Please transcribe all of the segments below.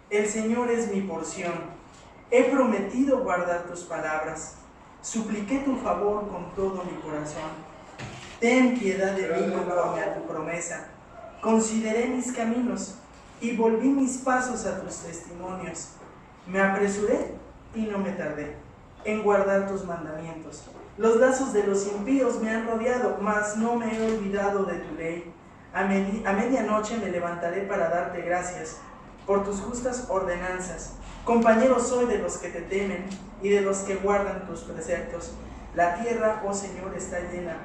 El Señor es mi porción. He prometido guardar tus palabras. Supliqué tu favor con todo mi corazón. Ten piedad de mí conforme a tu promesa. Consideré mis caminos y volví mis pasos a tus testimonios. Me apresuré y no me tardé en guardar tus mandamientos. Los lazos de los impíos me han rodeado, mas no me he olvidado de tu ley. A medianoche me levantaré para darte gracias por tus justas ordenanzas. Compañero soy de los que te temen y de los que guardan tus preceptos. La tierra, oh Señor, está llena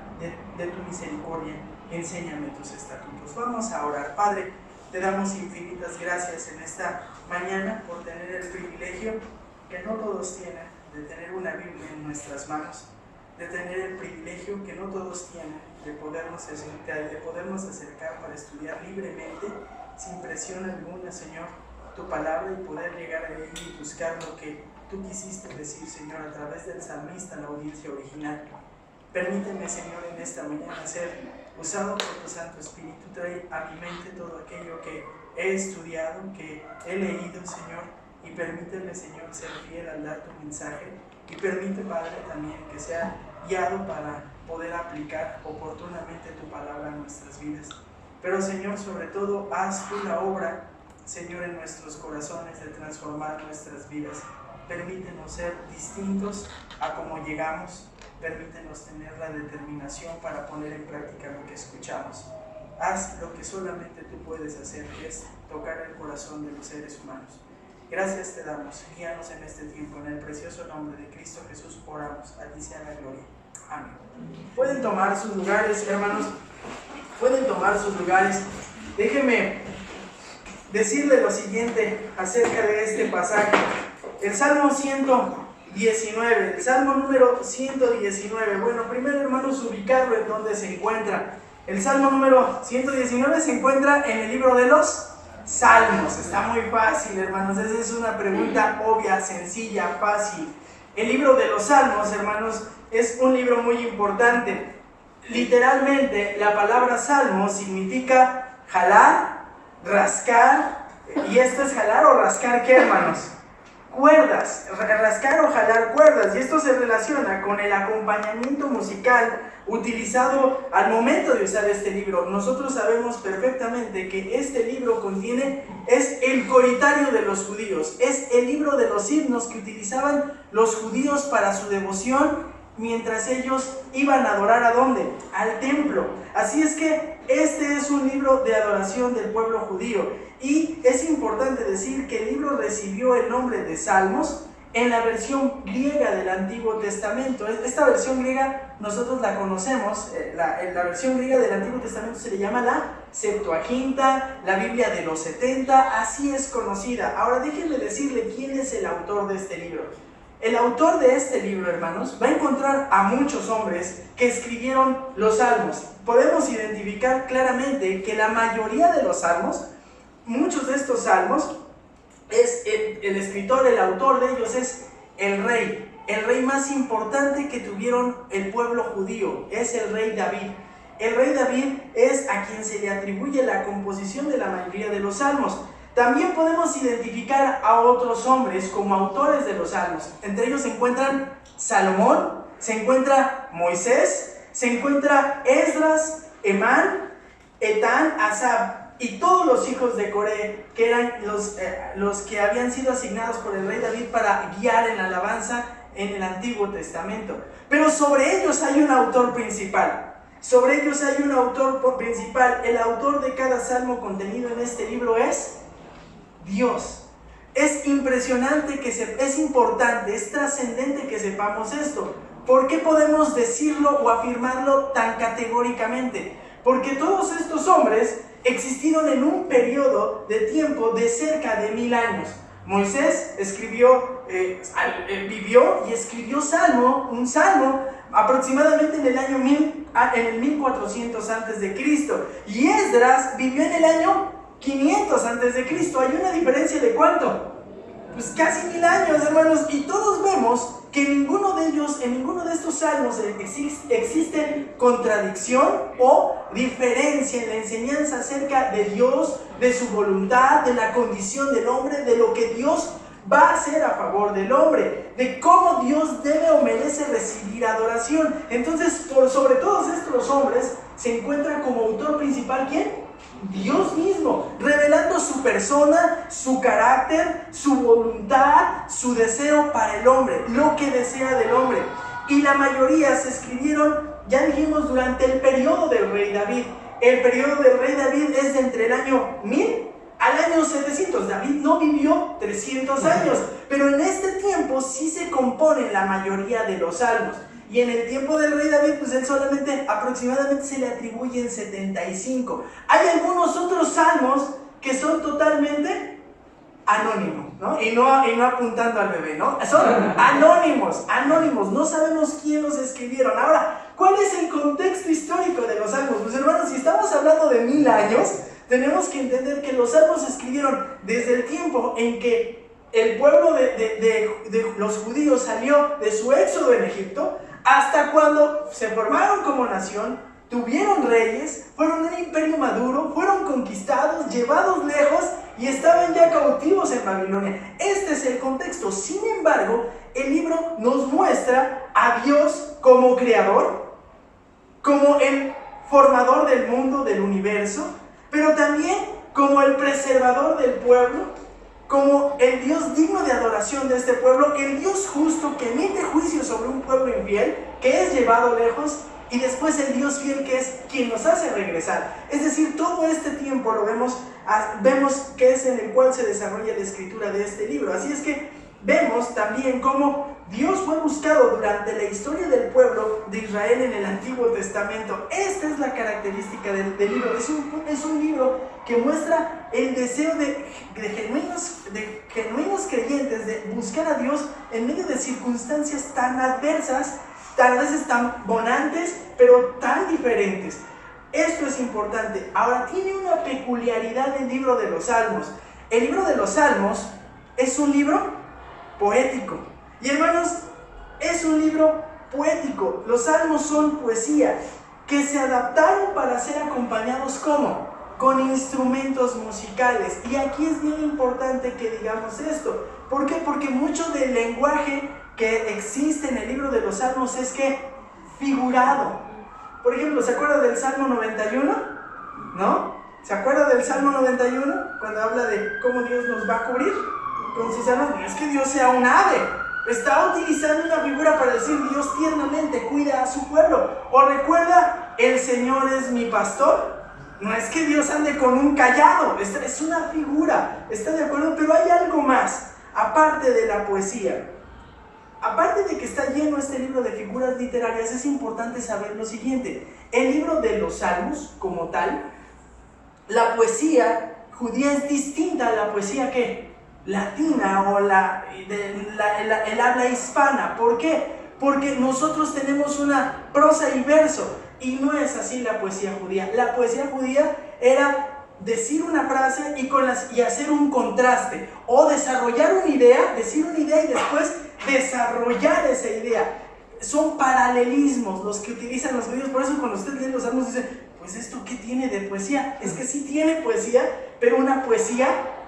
de tu misericordia. Enséñame tus estatutos. Vamos a orar. Padre, te damos infinitas gracias en esta mañana por tener el privilegio que no todos tienen de tener una Biblia en nuestras manos, de tener el privilegio que no todos tienen de podernos acercar para estudiar libremente, sin presión alguna, Señor, tu palabra y poder llegar a ella y buscar lo que tú quisiste decir, Señor, a través del salmista en la audiencia original. Permíteme, Señor, en esta mañana ser usado por tu Santo Espíritu. Trae a mi mente todo aquello que he estudiado, que he leído, Señor, y permíteme, Señor, ser fiel al dar tu mensaje, y permite, Padre, también que sea guiado para poder aplicar oportunamente tu palabra en nuestras vidas. Pero, Señor, sobre todo, haz tú la obra, Señor, en nuestros corazones de transformar nuestras vidas. Permítenos ser distintos a como llegamos. Permítenos tener la determinación para poner en práctica lo que escuchamos. Haz lo que solamente tú puedes hacer, que es tocar el corazón de los seres humanos. Gracias te damos, guíanos en este tiempo, en el precioso nombre de Cristo Jesús oramos, a ti sea la gloria. Amén. Pueden tomar sus lugares, hermanos, pueden tomar sus lugares. Déjenme decirle lo siguiente acerca de este pasaje. El Salmo 119, el Salmo número 119. Bueno, primero, hermanos, ubicarlo en donde se encuentra. El Salmo número 119 se encuentra en el libro de los Salmos. Está muy fácil, hermanos. Esa es una pregunta obvia, sencilla, fácil. El libro de los Salmos, hermanos, es un libro muy importante. Literalmente, la palabra salmo significa jalar, rascar. ¿Y esto es jalar o rascar qué, hermanos? Cuerdas, rascar o jalar cuerdas. Y esto se relaciona con el acompañamiento musical utilizado al momento de usar este libro. Nosotros sabemos perfectamente que este libro es el coritario de los judíos, es el libro de los himnos que utilizaban los judíos para su devoción mientras ellos iban a adorar ¿a dónde? Al templo. Así es que este es un libro de adoración del pueblo judío. Y es importante decir que el libro recibió el nombre de Salmos en la versión griega del Antiguo Testamento. Esta versión griega nosotros la conocemos, la versión griega del Antiguo Testamento se le llama la Septuaginta, la Biblia de los 70, así es conocida. Ahora déjenme decirle quién es el autor de este libro. El autor de este libro, hermanos, va a encontrar a muchos hombres que escribieron los salmos. Podemos identificar claramente que la mayoría de los salmos, muchos de estos salmos, es el escritor, el autor de ellos es el rey más importante que tuvieron el pueblo judío, es el rey David. El rey David es a quien se le atribuye la composición de la mayoría de los salmos. También podemos identificar a otros hombres como autores de los salmos. Entre ellos se encuentran Salomón, se encuentra Moisés, se encuentra Esdras, Emán, Etán, Asaf. Y todos los hijos de Coré, que eran los que habían sido asignados por el rey David para guiar en la alabanza en el Antiguo Testamento. Pero sobre ellos hay un autor principal. El autor de cada salmo contenido en este libro es Dios. Es impresionante, es importante, es trascendente que sepamos esto. ¿Por qué podemos decirlo o afirmarlo tan categóricamente? Porque todos estos hombres existieron en un periodo de tiempo de cerca de 1000 años. Moisés vivió y escribió un salmo aproximadamente en el año 1400 a.C. Y Esdras vivió en el año 500 a.C. Hay una diferencia de ¿cuánto? Pues casi 1000 años, hermanos. Y todos vemos que ninguno de ellos en ninguno de estos salmos existe contradicción o diferencia en la enseñanza acerca de Dios, de su voluntad, de la condición del hombre, de lo que Dios va a hacer a favor del hombre, de cómo Dios debe o merece recibir adoración. Entonces, por sobre todos estos hombres se encuentra como autor principal, ¿quién? Dios mismo, revelando su persona, su carácter, su voluntad, su deseo para el hombre, lo que desea del hombre. Y la mayoría se escribieron, ya dijimos, durante el periodo del rey David. El periodo del rey David es de entre el año 1000 al año 700. David no vivió 300 años, pero en este tiempo sí se componen la mayoría de los salmos. Y en el tiempo del rey David, pues él solamente, aproximadamente se le atribuyen 75. Hay algunos otros salmos que son totalmente anónimos, ¿no? Y no apuntando al bebé, ¿no? Son anónimos, no sabemos quién los escribieron. Ahora, ¿cuál es el contexto histórico de los salmos? Pues hermanos, si estamos hablando de 1000 años, tenemos que entender que los salmos se escribieron desde el tiempo en que el pueblo de los judíos salió de su éxodo en Egipto, hasta cuando se formaron como nación, tuvieron reyes, fueron un imperio maduro, fueron conquistados, llevados lejos y estaban ya cautivos en Babilonia. Este es el contexto. Sin embargo, el libro nos muestra a Dios como creador, como el formador del mundo, del universo, pero también como el preservador del pueblo, como el Dios digno de adoración de este pueblo, el Dios justo que emite juicio sobre un pueblo infiel, que es llevado lejos, y después el Dios fiel que es quien nos hace regresar. Es decir, todo este tiempo lo vemos que es en el cual se desarrolla la escritura de este libro. Así es que vemos también cómo Dios fue buscado durante la historia del pueblo de Israel en el Antiguo Testamento. Esta es la característica del libro. Es un libro que muestra el deseo de genuinos creyentes de buscar a Dios en medio de circunstancias tan adversas, a veces tan bonantes, pero tan diferentes. Esto es importante. Ahora, tiene una peculiaridad el libro de los Salmos. El libro de los Salmos es un libro poético. Y hermanos, es un libro poético. Los salmos son poesía que se adaptaron para ser acompañados ¿cómo? Con instrumentos musicales. Y aquí es bien importante que digamos esto. ¿Por qué? Porque mucho del lenguaje que existe en el libro de los salmos es que figurado. Por ejemplo, ¿se acuerda del Salmo 91? ¿No? ¿Se acuerda del Salmo 91? Cuando habla de cómo Dios nos va a cubrir con sus alas. No es que Dios sea un ave. Está utilizando una figura para decir Dios tiernamente cuida a su pueblo. O recuerda, el Señor es mi pastor. No es que Dios ande con un cayado. Es una figura. ¿Está de acuerdo? Pero hay algo más, aparte de la poesía. Aparte de que está lleno este libro de figuras literarias, es importante saber lo siguiente. El libro de los Salmos, como tal, la poesía judía es distinta a la poesía ¿qué? Latina o el habla hispana. ¿Por qué? Porque nosotros tenemos una prosa y verso, y no es así la poesía judía. La poesía judía era decir una frase y hacer un contraste, o desarrollar una idea, decir una idea y después desarrollar esa idea. Son paralelismos los que utilizan los judíos. Por eso cuando usted lee los salmos dice, pues ¿esto qué tiene de poesía? Es que sí tiene poesía, pero una poesía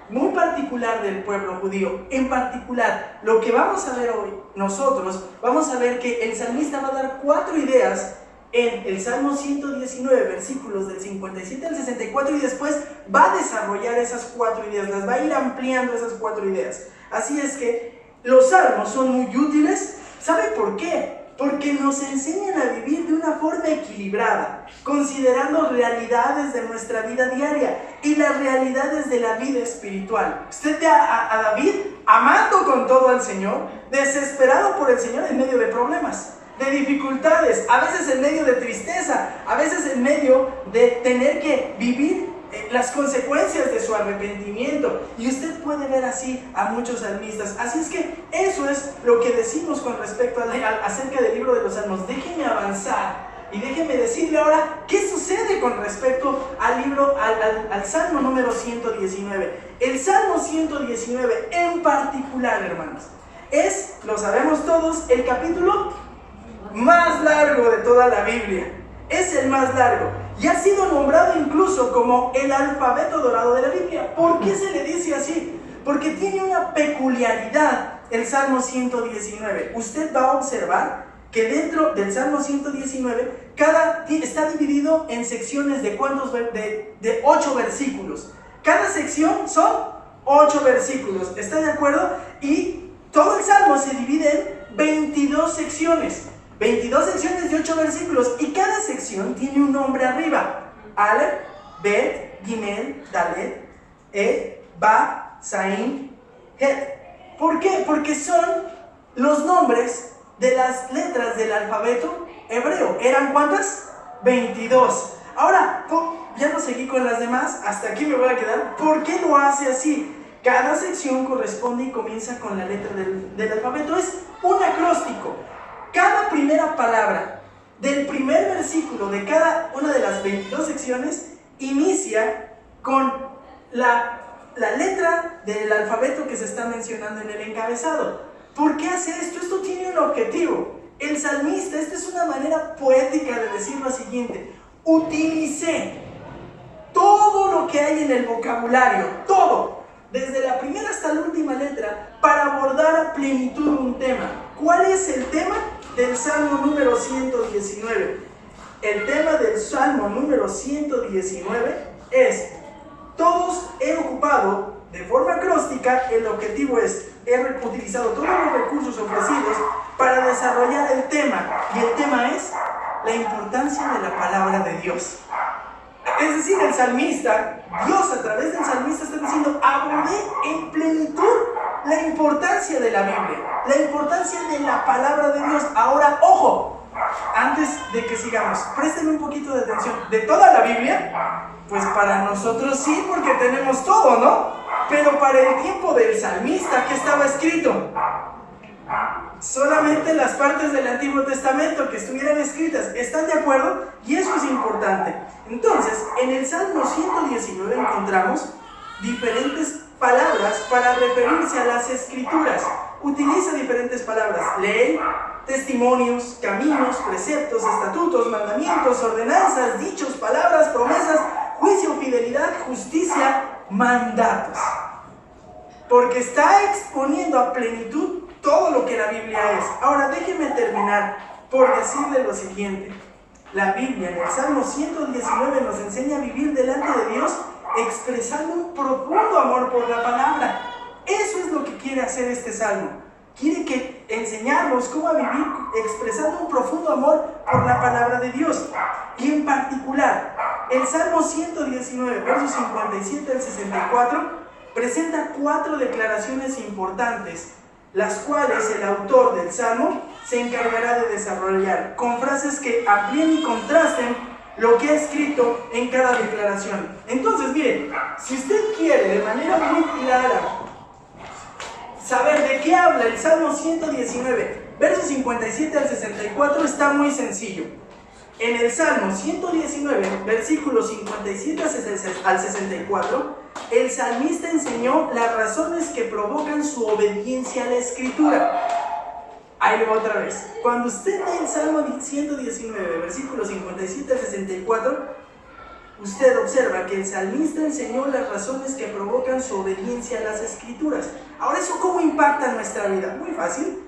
muy particular del pueblo judío. En particular, lo que vamos a ver hoy nosotros, vamos a ver que el salmista va a dar 4 ideas en el Salmo 119, versículos del 57 al 64, y después va a desarrollar esas 4 ideas, las va a ir ampliando esas 4 ideas. Así es que los salmos son muy útiles. ¿Sabe por qué? Porque nos enseñan a vivir de una forma equilibrada, considerando realidades de nuestra vida diaria y las realidades de la vida espiritual. Usted ve a David amando con todo al Señor, desesperado por el Señor en medio de problemas, de dificultades, a veces en medio de tristeza, a veces en medio de tener que vivir las consecuencias de su arrepentimiento. Y usted puede ver así a muchos salmistas. Así es que eso es lo que decimos con respecto acerca del libro de los Salmos. Déjeme avanzar y déjeme decirle ahora qué sucede con respecto al libro, al Salmo número 119. El Salmo 119 en particular, hermanos, es, lo sabemos todos, el capítulo más largo de toda la Biblia. Es el más largo. Y ha sido nombrado incluso como el alfabeto dorado de la Biblia. ¿Por qué se le dice así? Porque tiene una peculiaridad el Salmo 119. Usted va a observar que dentro del Salmo 119 está dividido en secciones de de 8 versículos. Cada sección son 8 versículos. ¿Está de acuerdo? Y todo el Salmo se divide en 22 secciones. 22 secciones de 8 versículos. Y cada sección tiene un nombre arriba. Aleph, Bet, Gimel, Dalet, Ba, Zain, Het. ¿Por qué? Porque son los nombres de las letras del alfabeto hebreo. ¿Eran cuántas? 22. Ahora, ya no seguí con las demás, hasta aquí me voy a quedar. ¿Por qué lo hace así? Cada sección corresponde y comienza con la letra del alfabeto. Es un acróstico. Cada primera palabra del primer versículo de cada una de las 22 secciones inicia con la letra del alfabeto que se está mencionando en el encabezado. ¿Por qué hace esto? Esto tiene un objetivo. El salmista, esta es una manera poética de decir lo siguiente: utilicé todo lo que hay en el vocabulario, todo, desde la primera hasta la última letra, para abordar a plenitud un tema. ¿Cuál es el tema del Salmo número 119? El tema del Salmo número 119 es: todos he ocupado de forma acróstica. El objetivo es, he utilizado todos los recursos ofrecidos para desarrollar el tema, y el tema es la importancia de la palabra de Dios. Es decir, el salmista, Dios a través del salmista está diciendo: abordé en plenitud la importancia de la Biblia, la importancia de la palabra de Dios. Ahora, ojo, antes de que sigamos, préstenme un poquito de atención. ¿De toda la Biblia? Pues para nosotros sí, porque tenemos todo, ¿no? Pero para el tiempo del salmista, ¿qué estaba escrito? Solamente las partes del Antiguo Testamento que estuvieran escritas. ¿Están de acuerdo? Y eso es importante. Entonces, en el Salmo 119 encontramos diferentes palabras para referirse a las Escrituras. Utiliza diferentes palabras: ley, testimonios, caminos, preceptos, estatutos, mandamientos, ordenanzas, dichos, palabras, promesas, juicio, fidelidad, justicia, mandatos. Porque está exponiendo a plenitud todo lo que la Biblia es. Ahora déjenme terminar por decirle lo siguiente. La Biblia en el Salmo 119 nos enseña a vivir delante de Dios expresando un profundo amor por la palabra. Eso es lo que quiere hacer este Salmo. Quiere enseñarnos cómo a vivir expresando un profundo amor por la palabra de Dios. Y en particular, el Salmo 119, versos 57 al 64, presenta 4 declaraciones importantes, las cuales el autor del Salmo se encargará de desarrollar, con frases que amplíen y contrasten lo que ha escrito en cada declaración. Entonces, miren, si usted quiere de manera muy clara saber de qué habla el Salmo 119, versos 57 al 64, está muy sencillo. En el Salmo 119, versículos 57 al 64, el salmista enseñó las razones que provocan su obediencia a la Escritura. Ahí le va otra vez. Cuando usted lee el Salmo 119, versículos 57 al 64, usted observa que el salmista enseñó las razones que provocan su obediencia a las Escrituras. Ahora, ¿eso cómo impacta en nuestra vida? Muy fácil.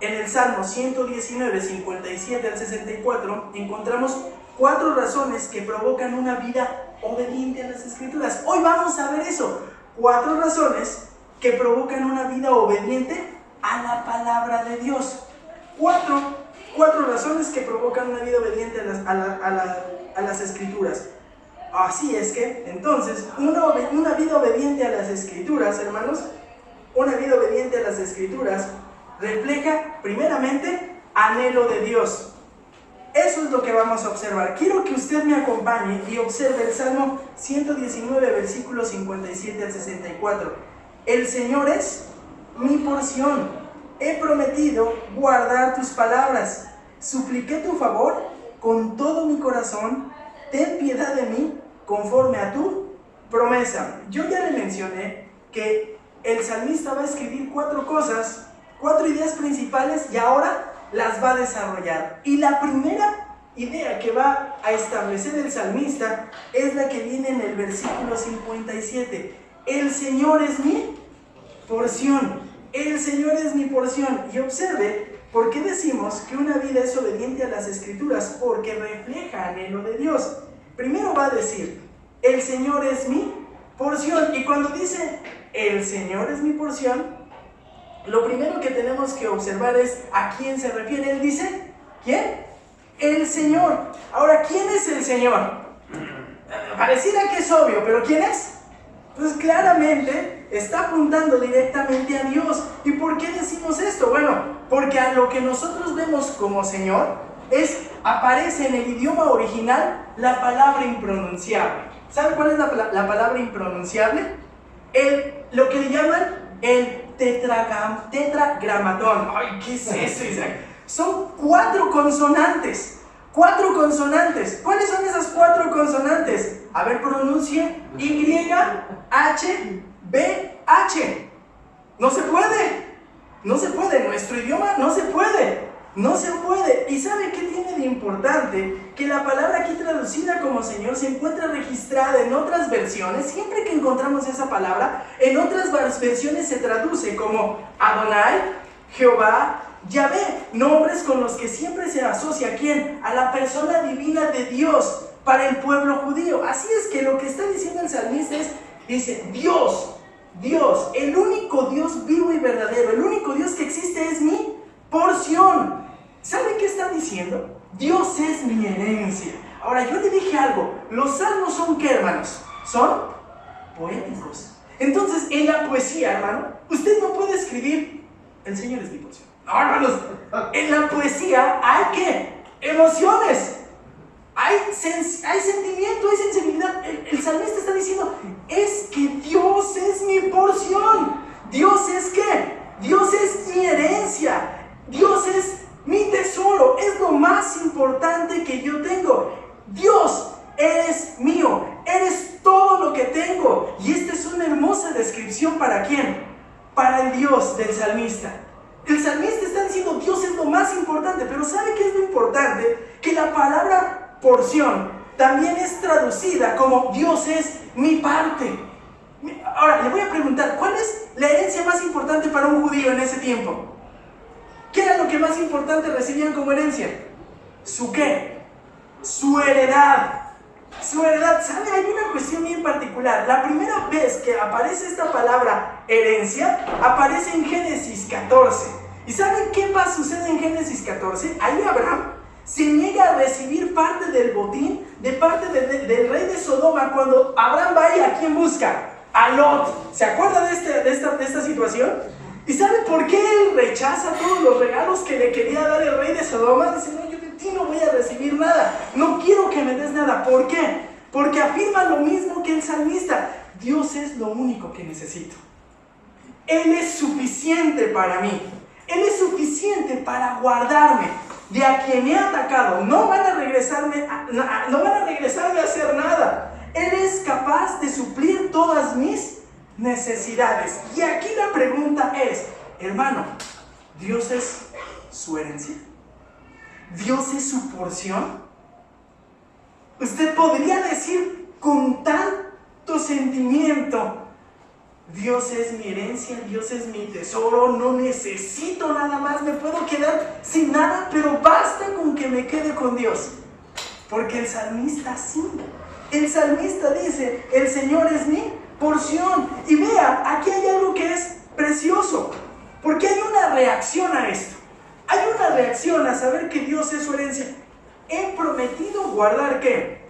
En el Salmo 119, 57 al 64, encontramos 4 razones que provocan una vida obediente a las Escrituras. Hoy vamos a ver eso. 4 razones que provocan una vida obediente a la palabra de Dios. 4 razones que provocan una vida obediente a las Escrituras. Así es que, entonces, una vida obediente a las Escrituras, hermanos, una vida obediente a las Escrituras refleja, primeramente, anhelo de Dios. Eso es lo que vamos a observar. Quiero que usted me acompañe y observe el Salmo 119, versículos 57 al 64. El Señor es mi porción. He prometido guardar tus palabras. Supliqué tu favor con todo mi corazón. Ten piedad de mí conforme a tu promesa. Yo ya le mencioné que el salmista va a escribir 4 cosas, 4 ideas principales, y ahora las va a desarrollar. Y la primera idea que va a establecer el salmista es la que viene en el versículo 57. El Señor es mi porción. El Señor es mi porción. Y observe por qué decimos que una vida es obediente a las Escrituras, porque refleja anhelo de Dios. Primero va a decir, el Señor es mi porción. Y cuando dice, el Señor es mi porción, lo primero que tenemos que observar es a quién se refiere. Él dice, ¿quién? El Señor. Ahora, ¿quién es el Señor? Pareciera que es obvio, pero ¿quién es? Pues claramente está apuntando directamente a Dios. ¿Y por qué decimos esto? Bueno, porque a lo que nosotros vemos como Señor aparece en el idioma original la palabra impronunciable. ¿Sabe cuál es la palabra impronunciable? Lo que le llaman el tetragramatón. Ay, ¿qué es eso, Isaac? Son 4 consonantes. 4 consonantes. ¿Cuáles son esas 4 consonantes? A ver, pronuncie. Y, H, B, H. No se puede. No se puede. En nuestro idioma no se puede. No se puede. ¿Y sabe qué tiene de importante? Que la palabra aquí traducida como Señor se encuentra registrada en otras versiones. Siempre que encontramos esa palabra, en otras versiones se traduce como Adonai, Jehová, Yahvé, nombres con los que siempre se asocia ¿a quién? A la persona divina de Dios para el pueblo judío. Así es que lo que está diciendo el salmista dice, Dios, el único Dios vivo y verdadero, el único Dios que existe es mi porción. ¿Sabe qué está diciendo? Dios es mi herencia. Ahora, yo le dije algo, los salmos son ¿qué, hermanos? Son poéticos. Entonces, en la poesía, hermano, usted no puede escribir, el Señor es mi porción. No, hermanos, en la poesía hay ¿qué? Emociones, hay sentimiento, hay sensibilidad. El salmista está diciendo, es que Dios es mi porción. ¿Dios es qué? Dios es mi herencia. Dios es mi tesoro, es lo más importante que yo tengo. Dios, eres mío, eres todo lo que tengo. Y esta es una hermosa descripción ¿para quién? Para el Dios del salmista. El salmista está diciendo Dios es lo más importante, pero ¿sabe qué es lo importante? Que la palabra porción también es traducida como Dios es mi parte. Ahora, le voy a preguntar, ¿cuál es la herencia más importante para un judío en ese tiempo? ¿Qué era lo que más importante recibían como herencia? ¿Su qué? Su heredad. Su heredad. ¿Sabe? Hay una cuestión bien particular. La primera vez que aparece esta palabra herencia, aparece en Génesis 14. ¿Y saben qué sucede en Génesis 14? Ahí Abraham se niega a recibir parte del botín de parte del rey de Sodoma cuando Abraham va y ¿a quién busca? A Lot. ¿Se acuerda de esta situación? ¿Y sabe por qué él rechaza todos los regalos que le quería dar el rey de Sodoma? Dice, no, yo de ti no voy a recibir nada, no quiero que me des nada. ¿Por qué? Porque afirma lo mismo que el salmista. Dios es lo único que necesito. Él es suficiente para mí. Él es suficiente para guardarme de a quien he atacado. No van a regresarme a hacer nada. Él es capaz de suplir todas mis necesidades. Y aquí la pregunta es, hermano, ¿Dios es su herencia? ¿Dios es su porción? Usted podría decir con tanto sentimiento, Dios es mi herencia, Dios es mi tesoro, no necesito nada más, me puedo quedar sin nada, pero basta con que me quede con Dios. Porque el salmista sí. El salmista dice, el Señor es mi porción. Y vea, aquí hay algo que es precioso, porque hay una reacción a esto. Hay una reacción a saber que Dios es su herencia. He prometido guardar ¿qué?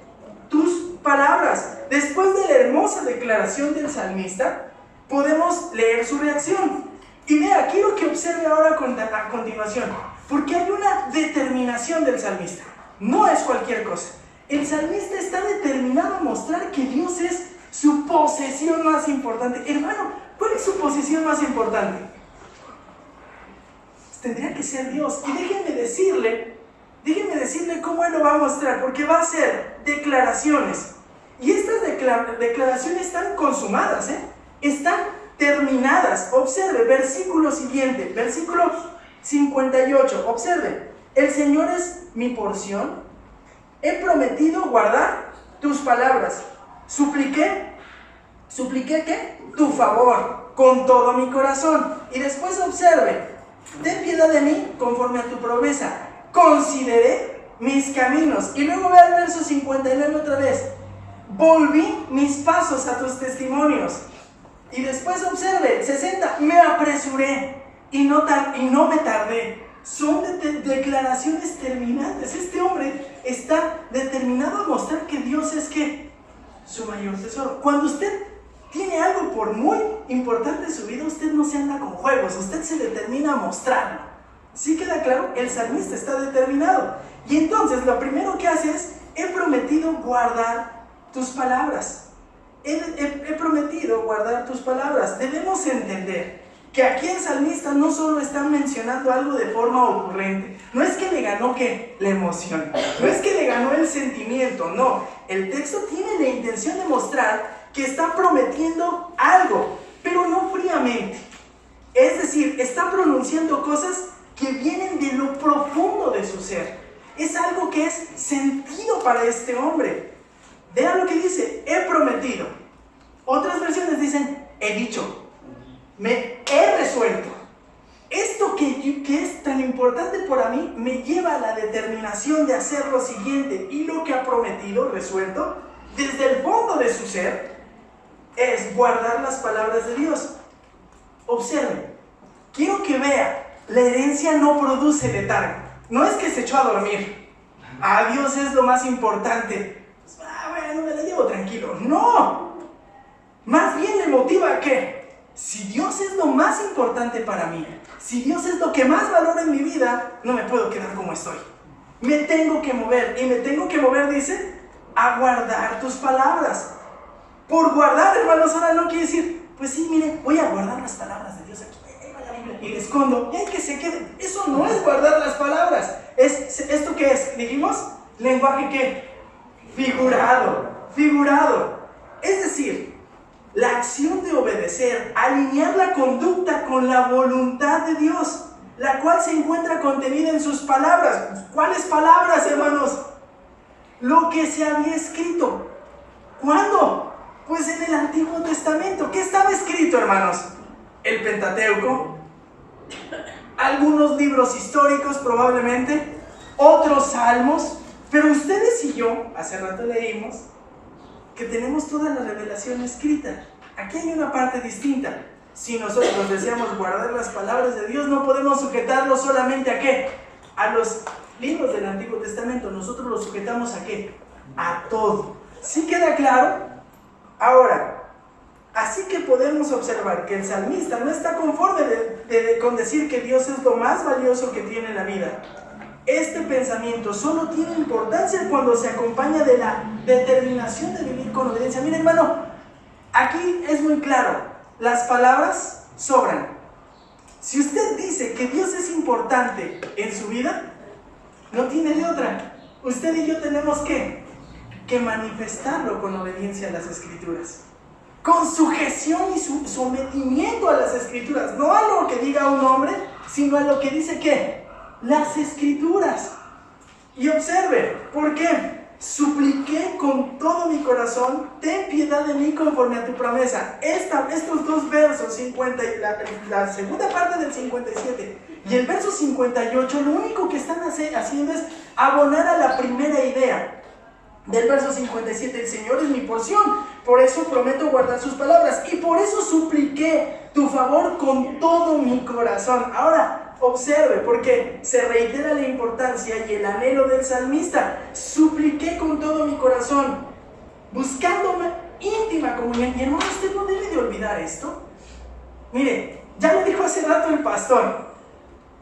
Tus palabras. Después de la hermosa declaración del salmista, podemos leer su reacción. Y vea, quiero que observe ahora a continuación, porque hay una determinación del salmista. No es cualquier cosa. El salmista está determinado a mostrar que Dios es su posesión más importante. Hermano, ¿cuál es su posesión más importante? Pues tendría que ser Dios. Y déjenme decirle cómo Él lo va a mostrar, porque va a hacer declaraciones. Y estas declaraciones están consumadas, están terminadas. Observe, versículo siguiente, versículo 58. Observe, el Señor es mi porción. He prometido guardar tus palabras. Supliqué ¿qué? Tu favor con todo mi corazón. Y después observe, ten piedad de mí conforme a tu promesa. Consideré mis caminos. Y luego ve al verso 59 otra vez. Volví mis pasos a tus testimonios. Y después observe, 60. Me apresuré y no me tardé. Son declaraciones terminantes. Este hombre está determinado a mostrar que Dios es ¿qué? Su mayor tesoro. Cuando usted tiene algo por muy importante en su vida, usted no se anda con juegos, usted se determina a mostrarlo. ¿Sí queda claro? El salmista está determinado. Y entonces lo primero que hace es, he prometido guardar tus palabras. He prometido guardar tus palabras. Debemos entender que aquí el salmista no solo está mencionando algo de forma ocurrente. No es que le ganó ¿qué? La emoción. No es que le ganó el sentimiento. No. El texto tiene la intención de mostrar que está prometiendo algo, pero no fríamente. Es decir, está pronunciando cosas que vienen de lo profundo de su ser. Es algo que es sentido para este hombre. Vean lo que dice, he prometido. Otras versiones dicen, he dicho, me he resuelto. Esto que es tan importante para mí me lleva a la determinación de hacer lo siguiente. Y lo que ha prometido, resuelto, desde el fondo de su ser, es guardar las palabras de Dios. Observen, quiero que vea, la herencia no produce letargo. No es que se echó a dormir. Dios es lo más importante. Bueno, me la llevo tranquilo. No. Más bien le motiva a que, si Dios es lo más importante para mí, si Dios es lo que más valora en mi vida, no me puedo quedar como estoy. Me tengo que mover. Y me tengo que mover, dice, a guardar tus palabras. Por guardar, hermanos, ahora no quiere decir, pues sí, mire, voy a guardar las palabras de Dios aquí, y le escondo, y hay que se quede. Eso no es guardar las palabras. ¿Esto qué es? Dijimos, lenguaje ¿qué? Figurado. Es decir, la acción de obedecer, alinear la conducta con la voluntad de Dios, la cual se encuentra contenida en sus palabras. ¿Cuáles palabras, hermanos? Lo que se había escrito. ¿Cuándo? Pues en el Antiguo Testamento. ¿Qué estaba escrito, hermanos? El Pentateuco, algunos libros históricos probablemente, otros salmos, pero ustedes y yo, hace rato leímos, que tenemos toda la revelación escrita. Aquí hay una parte distinta. Si nosotros deseamos guardar las palabras de Dios, no podemos sujetarlo solamente a ¿qué? A los libros del Antiguo Testamento. Nosotros los sujetamos a ¿qué? A todo. ¿Sí queda claro? Ahora, así que podemos observar que el salmista no está conforme con decir que Dios es lo más valioso que tiene en la vida. Este pensamiento solo tiene importancia cuando se acompaña de la determinación de vivir con obediencia. Mira, hermano, aquí es muy claro, las palabras sobran. Si usted dice que Dios es importante en su vida, no tiene de otra. Usted y yo tenemos que manifestarlo con obediencia a las Escrituras, con sujeción y sometimiento a las Escrituras, no a lo que diga un hombre, sino a lo que dice ¿qué? Las Escrituras. Y observe, ¿por qué? Supliqué con todo mi corazón, ten piedad de mí conforme a tu promesa. Estos dos versos, 50, la segunda parte del 57 y el verso 58, lo único que están haciendo es abonar a la primera idea del verso 57, el Señor es mi porción, por eso prometo guardar sus palabras, y por eso supliqué tu favor con todo mi corazón. Ahora, observe, porque se reitera la importancia y el anhelo del salmista. Supliqué con todo mi corazón, buscándome íntima comunión. Y hermano, usted no debe de olvidar esto. Mire, ya lo dijo hace rato el pastor,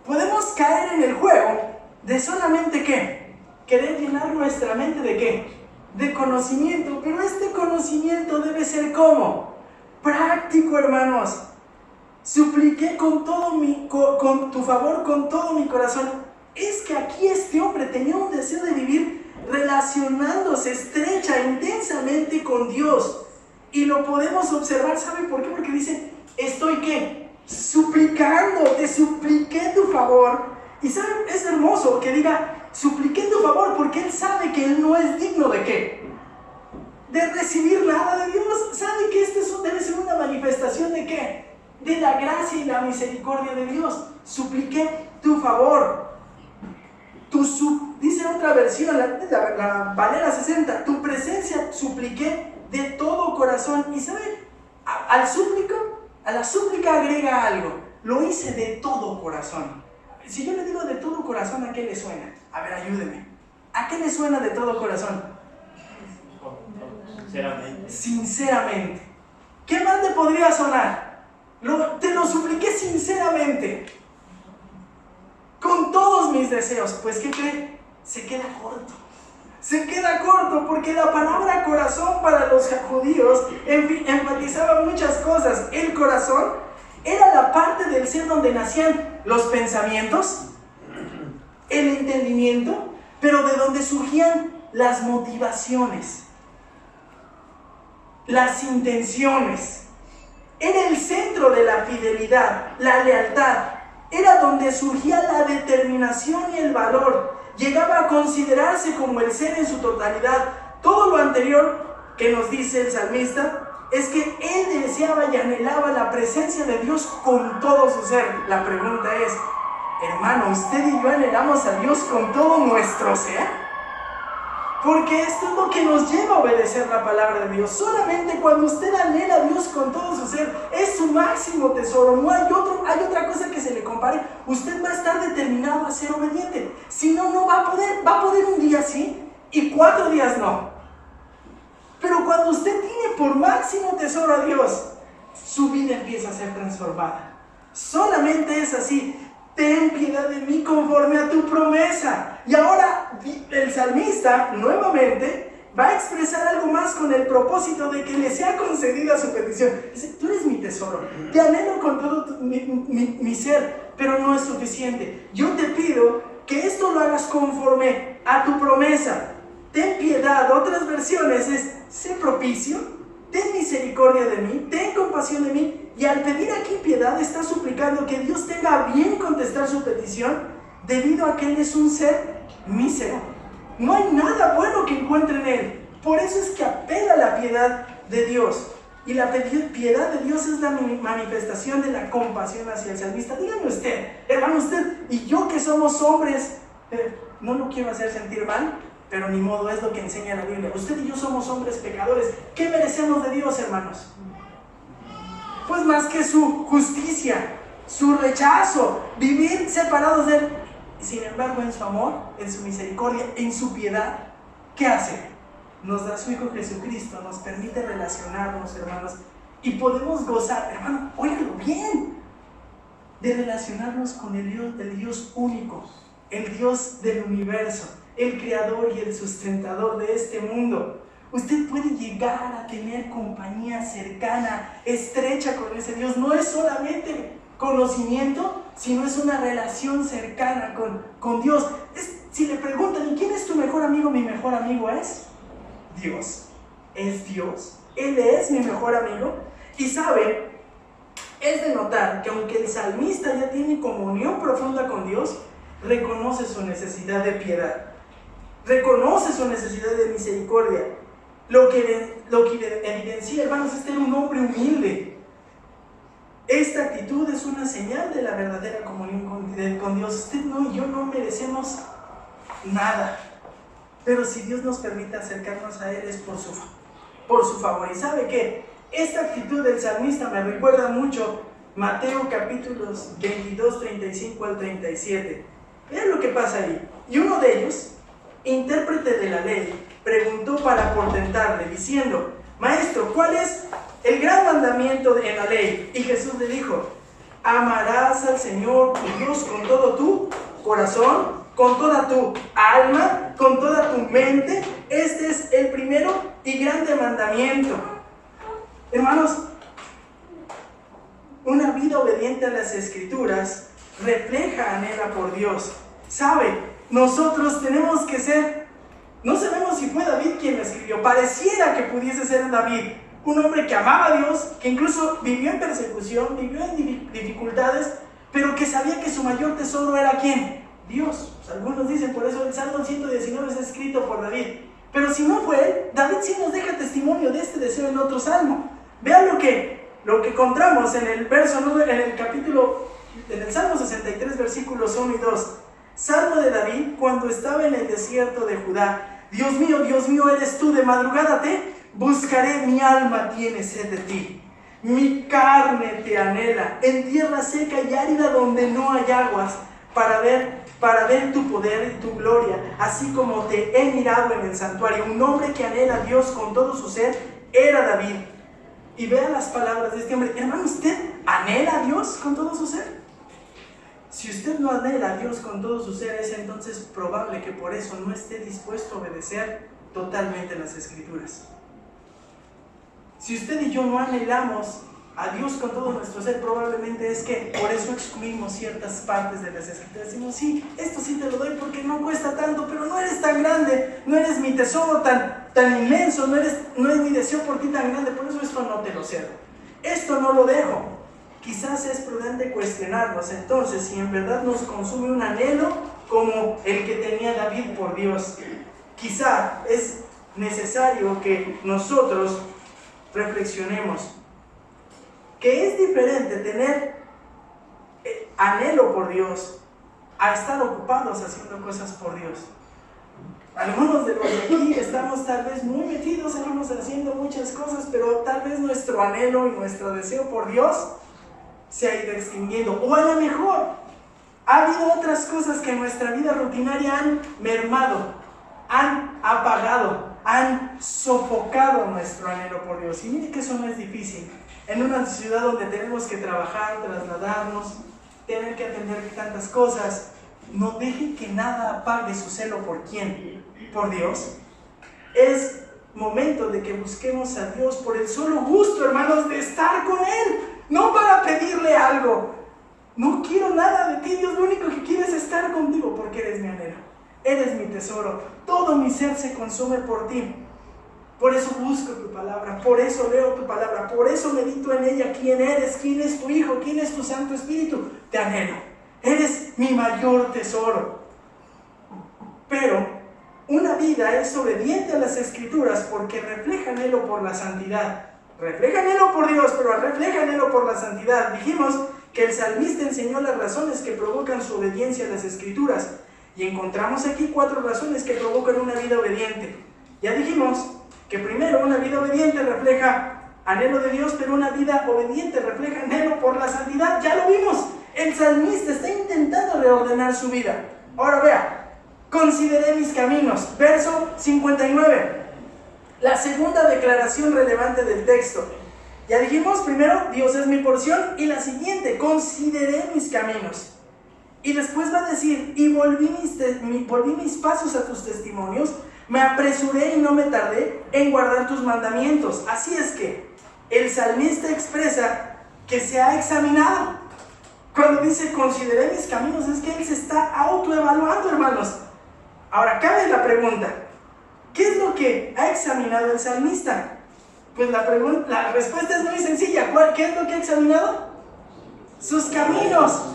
podemos caer en el juego de solamente ¿qué? Querer llenar nuestra mente ¿de qué? De conocimiento, pero este conocimiento debe ser ¿cómo? Práctico, hermanos. Supliqué con tu favor con todo mi corazón. Es que aquí este hombre tenía un deseo de vivir relacionándose estrecha, intensamente con Dios. Y lo podemos observar, ¿sabe por qué? Porque dice, estoy ¿qué? suplicando, te supliqué tu favor. Y ¿saben? Es hermoso que diga, supliqué tu favor, porque él sabe que él no es digno ¿de qué? De recibir nada de Dios. Sabe que esto debe ser una manifestación ¿de qué? De la gracia y la misericordia de Dios. Supliqué tu favor. Dice otra versión, la Valera 60, tu presencia supliqué de todo corazón. Y ¿saben? A la súplica agrega algo. Lo hice de todo corazón. Si yo le digo de todo corazón, ¿a qué le suena? A ver, ayúdeme. ¿A qué le suena de todo corazón? Sinceramente. ¿Qué más le podría sonar? Te lo supliqué sinceramente. Con todos mis deseos. Pues, ¿qué cree? Se queda corto. Se queda corto porque la palabra corazón para los judíos enfatizaba muchas cosas. El corazón era la parte del ser donde nacían los pensamientos, el entendimiento, pero de donde surgían las motivaciones, las intenciones. Era el centro de la fidelidad, la lealtad. Era donde surgía la determinación y el valor. Llegaba a considerarse como el ser en su totalidad. Todo lo anterior que nos dice el salmista es que él deseaba y anhelaba la presencia de Dios con todo su ser. La pregunta es, hermano, ¿usted y yo anhelamos a Dios con todo nuestro ser? Porque esto es lo que nos lleva a obedecer la palabra de Dios. Solamente cuando usted anhela a Dios con todo su ser, es su máximo tesoro. No hay otra cosa que se le compare. Usted va a estar determinado a ser obediente. Si no, no va a poder. Va a poder un día sí y 4 días no. Pero cuando usted tiene por máximo tesoro a Dios, su vida empieza a ser transformada. Solamente es así. Ten piedad de mí conforme a tu promesa. Y ahora el salmista nuevamente va a expresar algo más con el propósito de que le sea concedida su petición. Dice, tú eres mi tesoro, te anhelo con todo mi ser, pero no es suficiente. Yo te pido que esto lo hagas conforme a tu promesa. Ten piedad. Otras versiones es, sé propicio, ten misericordia de mí, ten compasión de mí. Y al pedir aquí piedad está suplicando que Dios tenga a bien contestar su petición, debido a que Él es un ser mísero. No hay nada bueno que encuentre en Él. Por eso es que apela a la piedad de Dios. Y la piedad de Dios es la manifestación de la compasión hacia el salmista. Dígame usted, hermano, usted y yo que somos hombres, no lo quiero hacer sentir mal, pero ni modo, es lo que enseña la Biblia. Usted y yo somos hombres pecadores. ¿Qué merecemos de Dios, hermanos? Pues más que su justicia, su rechazo, vivir separados de Él. Sin embargo, en su amor, en su misericordia, en su piedad, ¿qué hace? Nos da su Hijo Jesucristo, nos permite relacionarnos, hermanos, y podemos gozar, hermano, óigalo bien, de relacionarnos con el Dios único, el Dios del universo, el creador y el sustentador de este mundo. Usted puede llegar a tener compañía cercana, estrecha con ese Dios. No es solamente conocimiento, sino es una relación cercana con Dios. Si le preguntan, ¿y quién es tu mejor amigo? Mi mejor amigo es Dios. Es Dios. Él es mi mejor amigo. Y sabe, es de notar que aunque el salmista ya tiene comunión profunda con Dios, reconoce su necesidad de piedad. Reconoce su necesidad de misericordia. Lo que evidencia, hermanos, es ser un hombre humilde. Esta actitud es una señal de la verdadera comunión con Dios. Usted y yo no merecemos nada. Pero si Dios nos permite acercarnos a Él es por su favor. ¿Y sabe qué? Esta actitud del salmista me recuerda mucho Mateo capítulos 22, 35 al 37. Vean lo que pasa ahí. Y uno de ellos, intérprete de la ley, preguntó para portentarle, diciendo, Maestro, ¿cuál es el gran mandamiento en la ley? Y Jesús le dijo, amarás al Señor tu Dios con todo tu corazón, con toda tu alma, con toda tu mente. Este es el primero y grande mandamiento. Hermanos, una vida obediente a las Escrituras refleja, anhela por Dios. ¿Sabe? Nosotros tenemos que ser, no sabemos si fue David quien lo escribió, pareciera que pudiese ser David, un hombre que amaba a Dios, que incluso vivió en persecución, vivió en dificultades, pero que sabía que su mayor tesoro era ¿quién? Dios. Pues algunos dicen, por eso el Salmo 119 es escrito por David. Pero si no fue él, David sí nos deja testimonio de este deseo en otro salmo. Vean lo que encontramos en el verso 9, en el capítulo, en el Salmo 63, versículos 1 y 2. Salmo de David cuando estaba en el desierto de Judá. Dios mío, eres tú, de madrugada te buscaré, mi alma tiene sed de ti. Mi carne te anhela, en tierra seca y árida donde no hay aguas, para ver tu poder y tu gloria, así como te he mirado en el santuario. Un hombre que anhela a Dios con todo su ser era David. Y vean las palabras de este hombre. Hermano, ¿usted anhela a Dios con todo su ser? Si usted no anhela a Dios con todo su ser, es entonces probable que por eso no esté dispuesto a obedecer totalmente las Escrituras. Si usted y yo no anhelamos a Dios con todo nuestro ser, probablemente es que por eso excluimos ciertas partes de las Escrituras. Decimos, sí, esto sí te lo doy porque no cuesta tanto, pero no eres tan grande, no eres mi tesoro tan inmenso, no es mi deseo por ti tan grande, por eso esto no te lo cedo. Esto no lo dejo. Quizás es prudente cuestionarnos entonces si en verdad nos consume un anhelo como el que tenía David por Dios. Quizá es necesario que nosotros reflexionemos que es diferente tener anhelo por Dios a estar ocupados haciendo cosas por Dios. Algunos de los de aquí estamos tal vez muy metidos, estamos haciendo muchas cosas, pero tal vez nuestro anhelo y nuestro deseo por Dios se ha ido extinguiendo. O a lo mejor ha habido otras cosas que en nuestra vida rutinaria han mermado, han apagado, han sofocado nuestro anhelo por Dios. Y mire que eso no es difícil. En una ciudad donde tenemos que trabajar, trasladarnos, tener que atender tantas cosas, no deje que nada apague su celo. ¿Por quién? Por Dios. Es momento de que busquemos a Dios por el solo gusto, hermanos, de estar con Él, no para pedirle algo. No quiero nada de ti, Dios, lo único que quiero es estar contigo porque eres mi anhelo, eres mi tesoro, todo mi ser se consume por ti. Por eso busco tu palabra, por eso leo tu palabra, por eso medito en ella. ¿Quién eres? ¿Quién es tu Hijo? ¿Quién es tu Santo Espíritu? Te anhelo, eres mi mayor tesoro. Pero una vida es obediente a las Escrituras porque refleja anhelo por la santidad. Refleja anhelo por Dios, pero refleja anhelo por la santidad. Dijimos que el salmista enseñó las razones que provocan su obediencia a las Escrituras. Y encontramos aquí 4 razones que provocan una vida obediente. Ya dijimos que primero una vida obediente refleja anhelo de Dios, pero una vida obediente refleja anhelo por la santidad. Ya lo vimos, el salmista está intentando reordenar su vida. Ahora vea, consideré mis caminos, verso 59, la segunda declaración relevante del texto. Ya dijimos, primero, Dios es mi porción, y la siguiente, consideré mis caminos. Y después va a decir, y volví mis pasos a tus testimonios, me apresuré y no me tardé en guardar tus mandamientos. Así es que el salmista expresa que se ha examinado. Cuando dice consideré mis caminos, es que él se está autoevaluando, hermanos. Ahora cabe la pregunta, ¿qué es lo que ha examinado el salmista? Pues la respuesta es muy sencilla. ¿Qué es lo que ha examinado? Sus caminos.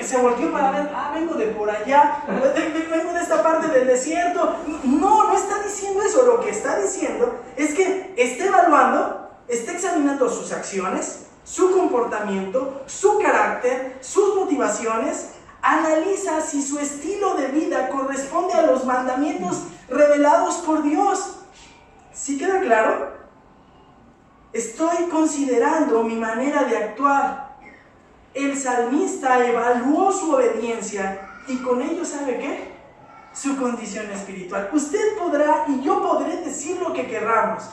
Se volvió para ver, vengo de por allá, vengo de esta parte del desierto. No está diciendo eso. Lo que está diciendo es que está evaluando, está examinando sus acciones, su comportamiento, su carácter, sus motivaciones. Analiza si su estilo de vida corresponde a los mandamientos revelados por Dios. ¿Sí queda claro? Estoy considerando mi manera de actuar. El salmista evaluó su obediencia y con ello, ¿sabe qué? Su condición espiritual. Usted podrá y yo podré decir lo que querramos.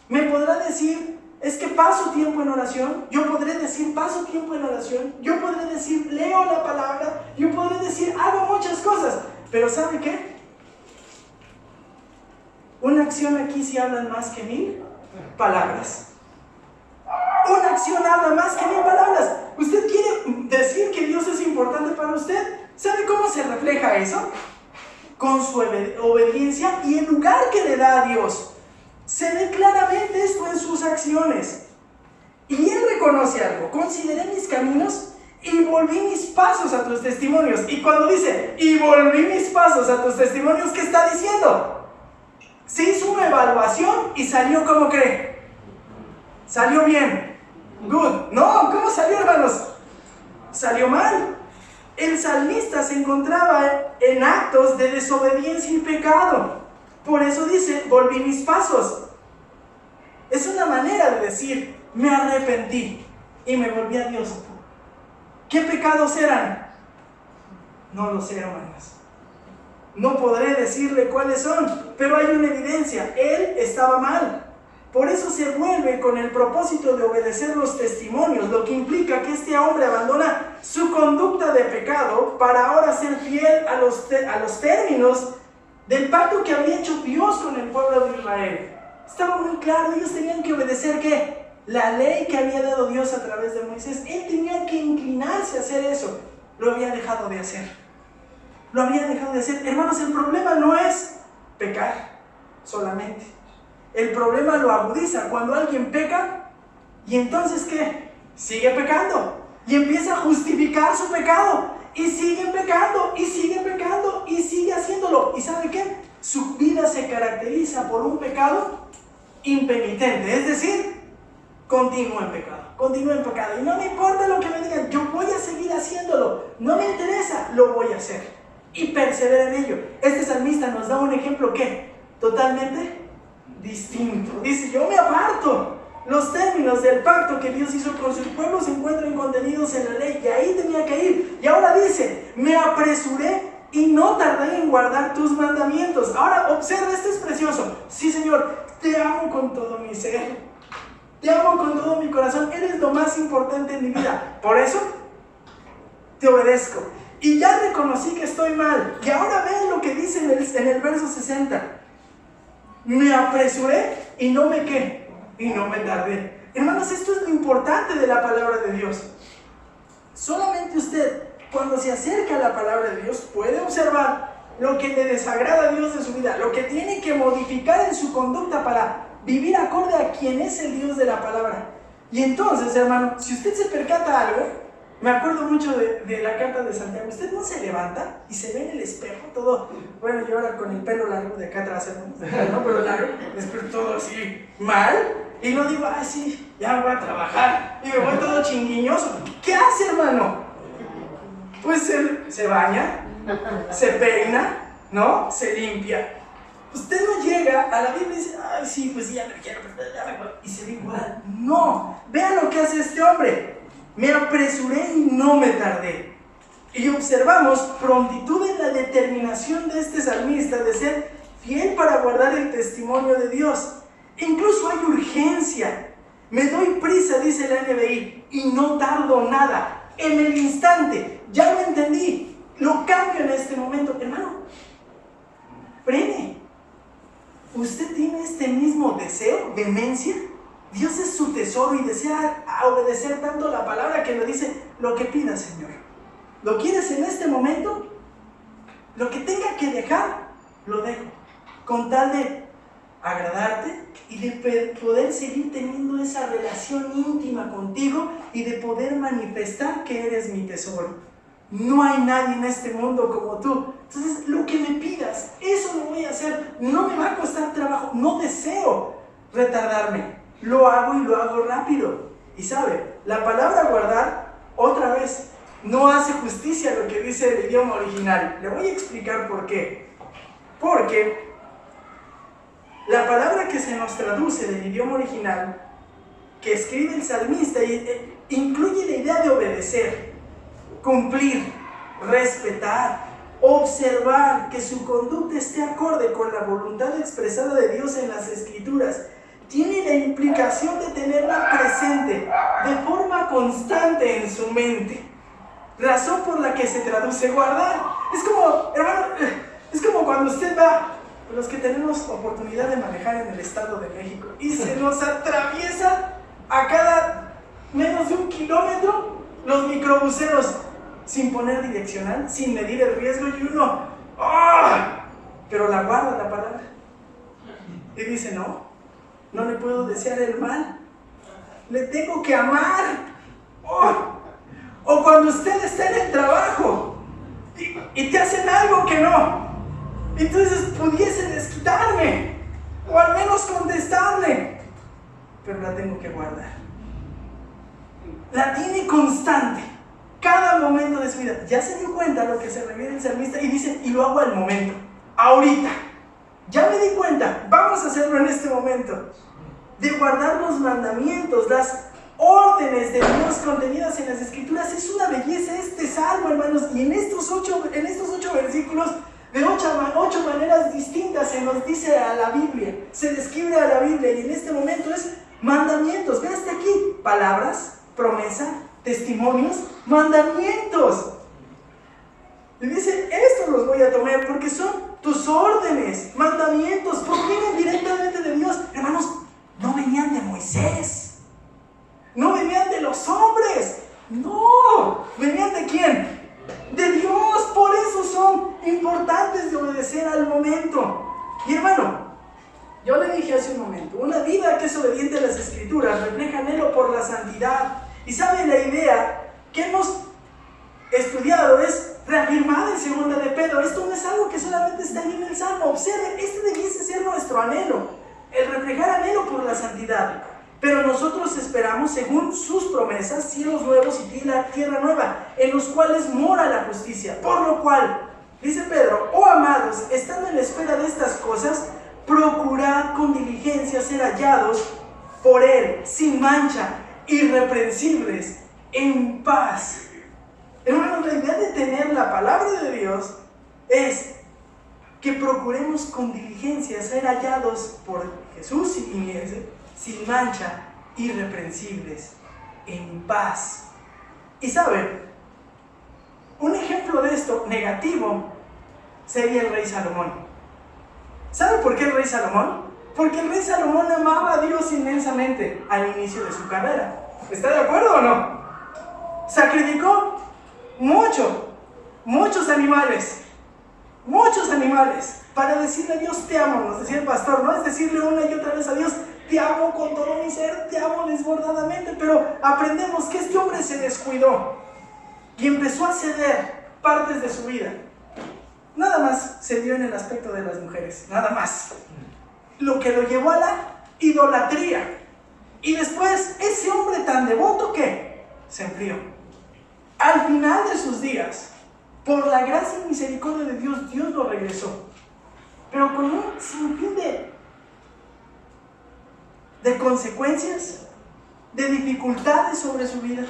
Me podrá decir, es que paso tiempo en oración. Yo podré decir, paso tiempo en oración. Yo podré decir, leo la palabra. Yo podré decir, hago muchas cosas. Pero ¿sabe qué? Una acción aquí sí habla más que 1000 palabras. Una acción habla más que 1000 palabras. ¿Usted quiere decir que Dios es importante para usted? ¿Sabe cómo se refleja eso? Con su obediencia y el lugar que le da a Dios. Se ve claramente esto en sus acciones. Y él reconoce algo: consideré mis caminos y volví mis pasos a tus testimonios. Y cuando dice, y volví mis pasos a tus testimonios, ¿qué está diciendo? Se hizo una evaluación y salió como cree. Salió bien. Good. No, ¿cómo salió, hermanos? Salió mal. El salmista se encontraba en actos de desobediencia y pecado. Por eso dice, volví mis pasos. Es una manera de decir, me arrepentí y me volví a Dios. ¿Qué pecados eran? No lo sé, hermanos. No podré decirle cuáles son, pero hay una evidencia. Él estaba mal. Por eso se vuelve con el propósito de obedecer los testimonios, lo que implica que este hombre abandona su conducta de pecado para ahora ser fiel a los términos del pacto que había hecho Dios con el pueblo de Israel. Estaba muy claro, ellos tenían que obedecer ¿qué? La ley que había dado Dios a través de Moisés. Él tenía que inclinarse a hacer eso. Lo había dejado de hacer. Lo había dejado de hacer. Hermanos, el problema no es pecar solamente. El problema lo agudiza cuando alguien peca y entonces ¿qué? Sigue pecando y empieza a justificar su pecado y sigue pecando y sigue pecando y sigue haciéndolo. ¿Y sabe qué? Su vida se caracteriza por un pecado impenitente, es decir, continúa en pecado y no me importa lo que me digan, yo voy a seguir haciéndolo, no me interesa, lo voy a hacer y persevera en ello. Este salmista nos da un ejemplo ¿qué? Totalmente distinto. Dice, yo me aparto. Los términos del pacto que Dios hizo con su pueblo se encuentran contenidos en la ley y ahí tenía que ir. Y ahora dice, me apresuré y no tardé en guardar tus mandamientos. Ahora observa, esto es precioso. Sí, Señor, te amo con todo mi ser, te amo con todo mi corazón, eres lo más importante en mi vida, por eso te obedezco. Y ya reconocí que estoy mal. Y ahora vean lo que dice en el verso 60. Me apresuré y no me ¿qué? Y no me tardé. Hermanos, esto es lo importante de la palabra de Dios. Solamente usted, cuando se acerca a la palabra de Dios, puede observar lo que le desagrada a Dios de su vida, lo que tiene que modificar en su conducta para vivir acorde a quien es el Dios de la palabra. Y entonces, hermano, si usted se percata algo, me acuerdo mucho de la carta de Santiago. Usted no se levanta y se ve en el espejo todo, bueno, yo ahora con el pelo largo de acá atrás, no, pero largo, espero todo así mal, y no digo, ah, sí, ya voy a trabajar, y me voy todo chinguiñoso. ¿Qué hace, hermano? Pues él se baña, se peina, ¿no? Se limpia. Usted no llega a la Biblia y dice, ay, sí, pues ya me quiero, y se ve igual. No, vean lo que hace este hombre. Me apresuré y no me tardé. Y observamos prontitud en la determinación de este salmista de ser fiel para guardar el testimonio de Dios. Incluso hay urgencia. Me doy prisa, dice la NBI, y no tardo nada. En el instante, ya lo entendí, lo cambio en este momento. Hermano, frene. ¿Usted tiene este mismo deseo, vehemencia? Dios es su tesoro y desea obedecer tanto la palabra que le dice, lo que pida, Señor. ¿Lo quieres en este momento? Lo que tenga que dejar, lo dejo, con tal de agradarte y de poder seguir teniendo esa relación íntima contigo y de poder manifestar que eres mi tesoro. No hay nadie en este mundo como tú. Entonces, lo que me pidas, eso lo voy a hacer. No me va a costar trabajo, no deseo retardarme. Lo hago y lo hago rápido. Y sabe, la palabra guardar, otra vez, no hace justicia a lo que dice el idioma original. Le voy a explicar por qué. Porque la palabra que se nos traduce del idioma original, que escribe el salmista, incluye la idea de obedecer, cumplir, respetar, observar que su conducta esté acorde con la voluntad expresada de Dios en las Escrituras. Tiene la implicación de tenerla presente de forma constante en su mente. Razón por la que se traduce guardar. Es como, hermano, es como cuando usted va, los que tenemos oportunidad de manejar en el Estado de México, y se nos atraviesa a cada menos de 1 kilómetro los microbuseros sin poner direccional, sin medir el riesgo, y uno, ¡oh! Pero la guarda la palabra. Y dice, no, no le puedo desear el mal, le tengo que amar. O cuando usted está en el trabajo y te hacen algo que no, entonces pudiese desquitarme o al menos contestarle, pero la tengo que guardar. La tiene constante, cada momento de su vida. Ya se dio cuenta lo que se refiere el salmista y dice, y lo hago al momento, ahorita. Ya me di cuenta, vamos a hacerlo en este momento, de guardar los mandamientos, las órdenes de Dios contenidas en las Escrituras. Es una belleza este salmo, hermanos, y en estos ocho versículos, de ocho maneras distintas se nos dice a la Biblia, se describe a la Biblia, y en este momento es mandamientos. Ve hasta aquí, palabras, promesa, testimonios, mandamientos. Y dice, estos los voy a tomar porque son tus órdenes, mandamientos, provienen directamente de Dios. Hermanos, no venían de Moisés, no venían de los hombres, no, venían de ¿quién? De Dios. Por eso son importantes de obedecer al momento. Y hermano, yo le dije hace un momento, una vida que es obediente a las Escrituras refleja anhelo por la santidad. Y sabe, la idea que hemos estudiado es reafirmada en segunda de Pedro. Esto no es algo que solamente está ahí en el Salmo. Observe, este debiese ser nuestro anhelo, el reflejar anhelo por la santidad. Pero nosotros esperamos, según sus promesas, cielos nuevos y tierra nueva, en los cuales mora la justicia. Por lo cual, dice Pedro, oh amados, estando en la espera de estas cosas, procurad con diligencia ser hallados por Él, sin mancha, irreprensibles, en paz. Hermanos, la idea de tener la palabra de Dios es que procuremos con diligencia ser hallados por Jesús sin mancha, irreprensibles, en paz. Y saben, un ejemplo de esto negativo sería el rey Salomón. ¿Sabe por qué el rey Salomón? Porque el rey Salomón amaba a Dios inmensamente al inicio de su carrera. ¿Está de acuerdo o no? Sacrificó muchos animales para decirle a Dios te amo. Nos decía el pastor, no es decirle una y otra vez a Dios te amo con todo mi ser, te amo desbordadamente, pero aprendemos que este hombre se descuidó y empezó a ceder partes de su vida. Nada más se dio en el aspecto de las mujeres, nada más, lo que lo llevó a la idolatría. Y después ese hombre tan devoto que se enfrió. Al final de sus días, por la gracia y misericordia de Dios, Dios lo regresó, pero con un sinfín de consecuencias, de dificultades sobre su vida.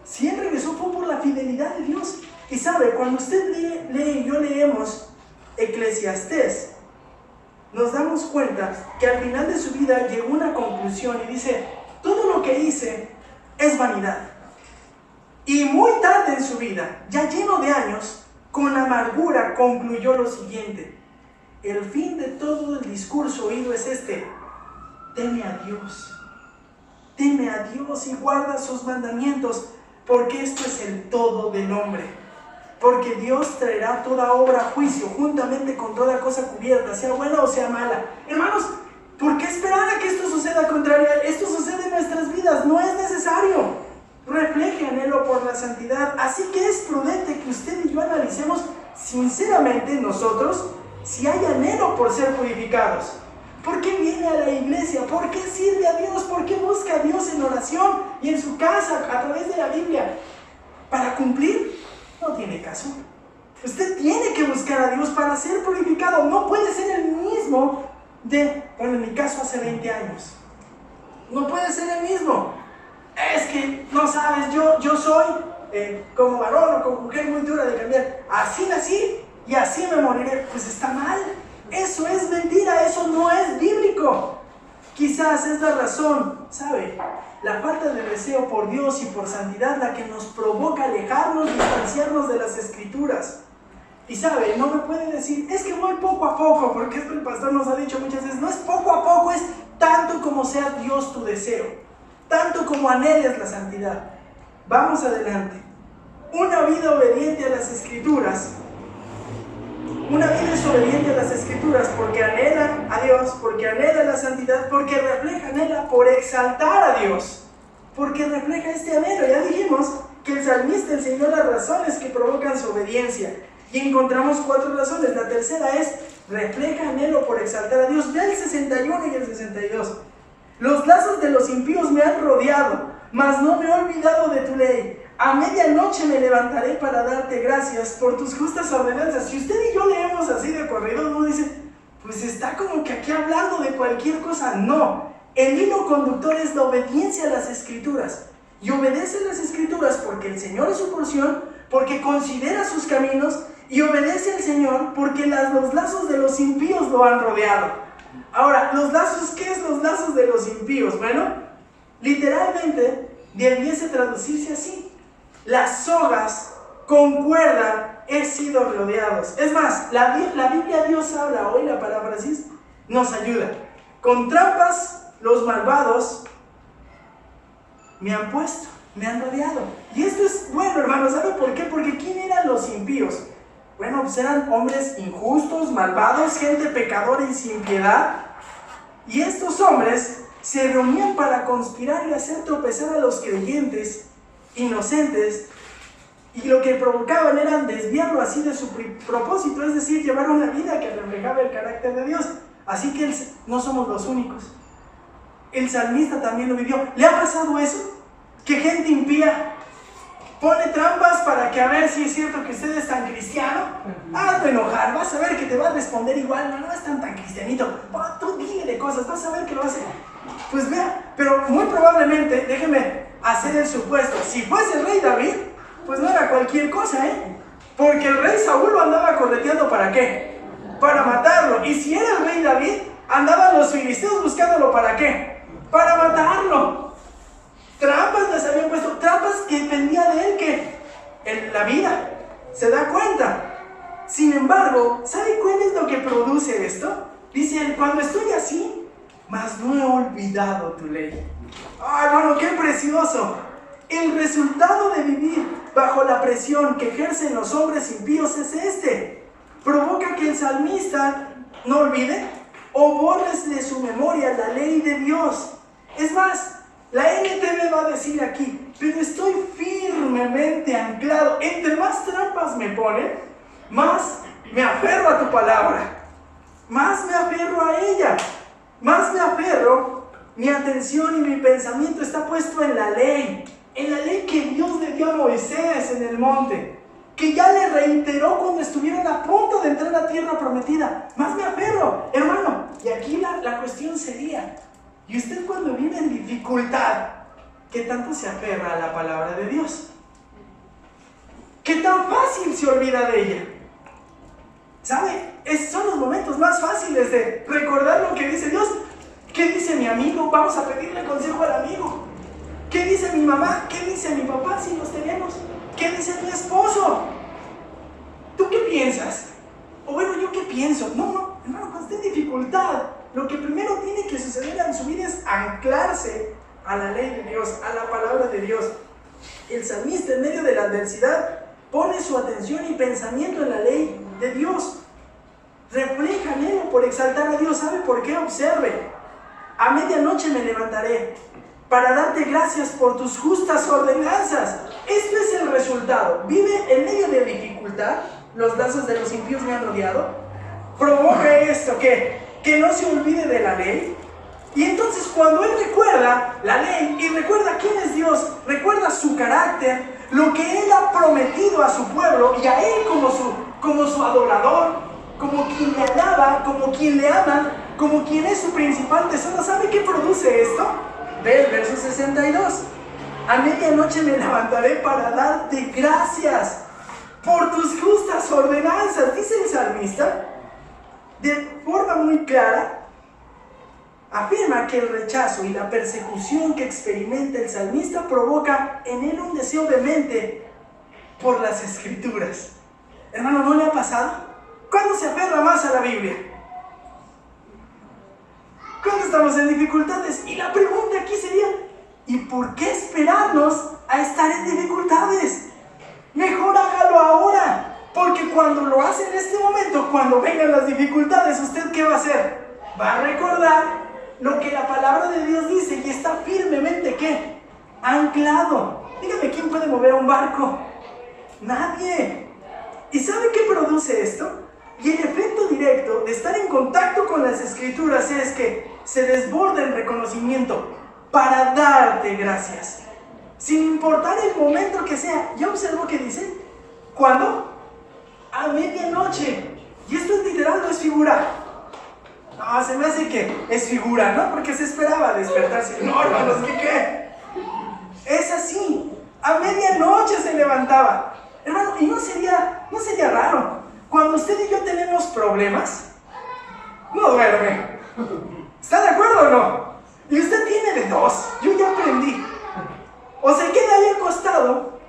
Si él regresó fue por la fidelidad de Dios. Y sabe, cuando usted lee y yo leemos Eclesiastés, nos damos cuenta que al final de su vida llegó a una conclusión y dice, todo lo que hice es vanidad. Y muy tarde en su vida, ya lleno de años, con amargura concluyó lo siguiente: el fin de todo el discurso oído es este: teme a Dios y guarda sus mandamientos, porque esto es el todo del hombre. Porque Dios traerá toda obra a juicio, juntamente con toda cosa cubierta, sea buena o sea mala. Hermanos, ¿por qué esperar a que esto suceda contrario? Esto sucede en nuestras vidas, no es necesario. Refleje anhelo por la santidad. Así que es prudente que usted y yo analicemos sinceramente nosotros si hay anhelo por ser purificados. ¿Por qué viene a la iglesia? ¿Por qué sirve a Dios? ¿Por qué busca a Dios en oración y en su casa a través de la Biblia? ¿Para cumplir? No tiene caso. Usted tiene que buscar a Dios para ser purificado. No puede ser el mismo en mi caso hace 20 años. No puede ser el mismo. Es que no sabes, yo soy como varón o como mujer muy dura de cambiar. Así nací y así me moriré. Pues está mal. Eso es mentira, eso no es bíblico. Quizás es la razón, ¿sabe? La falta de deseo por Dios y por santidad la que nos provoca alejarnos, distanciarnos de las Escrituras. Y sabe, no me puede decir, es que voy poco a poco, porque esto el pastor nos ha dicho muchas veces, no es poco a poco, es tanto como sea Dios tu deseo, tanto como anheles la santidad. Vamos adelante. Una vida obediente a las Escrituras Una vida desobediente a las Escrituras porque anhela a Dios, porque anhela la santidad, porque anhela por exaltar a Dios, porque refleja este anhelo. Ya dijimos que el salmista enseñó las razones que provocan su obediencia y encontramos 4 razones. La tercera es: refleja anhelo por exaltar a Dios. Ve el 61 y el 62. Los lazos de los impíos me han rodeado, mas no me he olvidado de tu ley. A medianoche me levantaré para darte gracias por tus justas ordenanzas. Si usted y yo leemos así de corrido, uno dice, pues está como que aquí hablando de cualquier cosa. No, el hilo conductor es la obediencia a las Escrituras. Y obedece a las Escrituras porque el Señor es su porción, porque considera sus caminos, y obedece al Señor porque los lazos de los impíos lo han rodeado. Ahora, los lazos, ¿qué es los lazos de los impíos? Bueno, literalmente debiese traducirse así: las sogas con cuerda he sido rodeados. Es más, la Biblia Dios habla hoy, la palabra así nos ayuda. Con trampas los malvados me han puesto, me han rodeado. Y esto es bueno, hermano. ¿Sabe por qué? Porque ¿quién eran los impíos? Bueno, pues eran hombres injustos, malvados, gente pecadora y sin piedad. Y estos hombres se reunían para conspirar y hacer tropezar a los creyentes inocentes, y lo que provocaban era desviarlo así de su propósito, es decir, llevar una vida que reflejaba el carácter de Dios. Así que no somos los únicos. El salmista también lo vivió. ¿Le ha pasado eso? Que gente impía pone trampas para que a ver si es cierto que usted es tan cristiano. Hazlo enojar, vas a ver que te va a responder igual. No es tan cristianito. Tú dile cosas, vas a ver que lo hace. Pues vea, pero muy probablemente, déjeme hacer el supuesto, si fuese el rey David, pues no era cualquier cosa, porque el rey Saúl lo andaba correteando. ¿Para qué? Para matarlo. Y si era el rey David, andaban los filisteos buscándolo. ¿Para qué? Para matarlo. Trampas les habían puesto, trampas que dependía de él, que en la vida se da cuenta. Sin embargo, ¿sabe cuál es lo que produce esto? Dice él: cuando estoy así, mas no he olvidado tu ley. ¡Ay, hermano, qué precioso! El resultado de vivir bajo la presión que ejercen los hombres impíos es este. Provoca que el salmista no olvide o borres de su memoria la ley de Dios. Es más, la NTV va a decir aquí: pero estoy firmemente anclado. Entre más trampas me ponen, más me aferro a tu palabra, más me aferro a ella, más me aferro. Mi atención y mi pensamiento está puesto en la ley que Dios le dio a Moisés en el monte, que ya le reiteró cuando estuvieron a punto de entrar a la tierra prometida. Más me aferro, hermano. Y aquí la cuestión sería: ¿y usted cuando vive en dificultad, qué tanto se aferra a la palabra de Dios? ¿Qué tan fácil se olvida de ella? ¿Sabe? Son los momentos más fáciles de recordar lo que dice Dios. ¿Qué dice mi amigo? Vamos a pedirle consejo al amigo. ¿Qué dice mi mamá? ¿Qué dice mi papá si los tenemos? ¿Qué dice mi esposo? ¿Tú qué piensas? O bueno, ¿yo qué pienso? No, hermano, cuando esté en dificultad, lo que primero tiene que suceder en su vida es anclarse a la ley de Dios, a la palabra de Dios. El salmista, en medio de la adversidad, pone su atención y pensamiento en la ley de Dios. Refleja anhelo por exaltar a Dios. ¿Sabe por qué? Observe. A medianoche me levantaré para darte gracias por tus justas ordenanzas. Esto es el resultado. Vive en medio de dificultad. Los lazos de los impíos me han rodeado. Provoca esto, que no se olvide de la ley. Y entonces cuando él recuerda la ley y recuerda quién es Dios, recuerda su carácter, lo que él ha prometido a su pueblo y a él como su adorador, como quien le alaba, como quien le ama, como quien es su principal tesoro. ¿Sabe qué produce esto? Ve el verso 62. A medianoche me levantaré para darte gracias por tus justas ordenanzas. Dice el salmista, de forma muy clara, afirma que el rechazo y la persecución que experimenta el salmista provoca en él un deseo vehemente por las Escrituras. Hermano, ¿no le ha pasado? ¿Cuándo se aferra más a la Biblia? ¿Cuándo estamos en dificultades? Y la pregunta aquí sería, ¿y por qué esperarnos a estar en dificultades? Mejor hágalo ahora. Porque cuando lo hace en este momento, cuando vengan las dificultades, ¿usted qué va a hacer? Va a recordar lo que la palabra de Dios dice y está firmemente, ¿qué? Anclado. Dígame, ¿quién puede mover un barco? Nadie. ¿Y sabe qué produce esto? Y el efecto directo de estar en contacto con las Escrituras es que se desborda el reconocimiento para darte gracias. Sin importar el momento que sea. ¿Ya observó que dice? ¿Cuándo? A medianoche. Y esto es literal, no es figura. No, se me hace que es figura, ¿no? Porque se esperaba despertarse. No, hermanos, ¿qué? Es así. A medianoche se levantaba. Hermano, y no sería raro. Cuando usted y yo tenemos problemas, no duerme. ¿Está de acuerdo o no? Y usted tiene de dos. Yo ya aprendí. O se queda ahí acostado,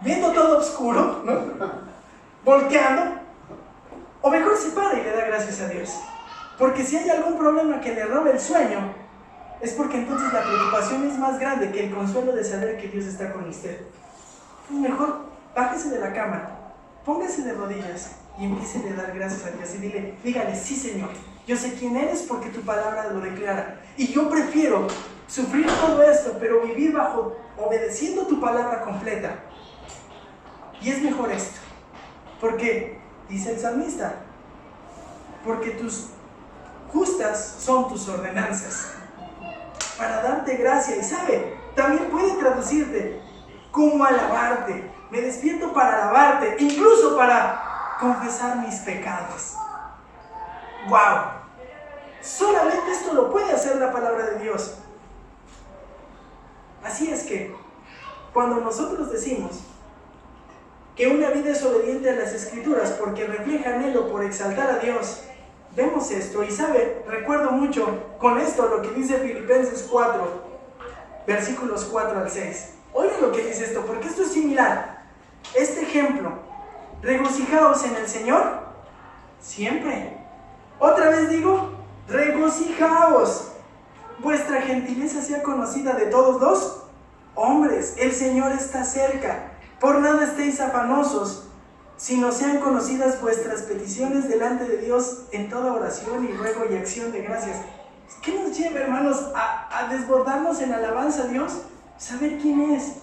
viendo todo oscuro, ¿no? Volteando. O mejor se para y le da gracias a Dios. Porque si hay algún problema que le robe el sueño, es porque entonces la preocupación es más grande que el consuelo de saber que Dios está con usted. Mejor bájese de la cama, póngase de rodillas y empiece a dar gracias a Dios y dígale, sí Señor, yo sé quién eres porque tu palabra lo declara. Y yo prefiero sufrir todo esto, pero vivir obedeciendo tu palabra completa. Y es mejor esto, porque, dice el salmista, porque tus justas son tus ordenanzas, para darte gracia. Y sabe, también puede traducirte como alabarte. Me despierto para alabarte, incluso para confesar mis pecados. ¡Wow! Solamente esto lo puede hacer la palabra de Dios. Así es que, cuando nosotros decimos que una vida es obediente a las Escrituras porque refleja anhelo por exaltar a Dios, vemos esto. Y sabe, recuerdo mucho con esto lo que dice Filipenses 4, versículos 4 al 6. Oigan lo que dice esto, porque esto es similar. Este ejemplo, regocijaos en el Señor siempre. Otra vez digo, regocijaos. Vuestra gentileza sea conocida de todos los hombres. El Señor está cerca. Por nada estéis afanosos, sino sean conocidas vuestras peticiones delante de Dios en toda oración y ruego y acción de gracias. ¿Qué nos lleva, hermanos, a desbordarnos en alabanza a Dios? Saber quién es.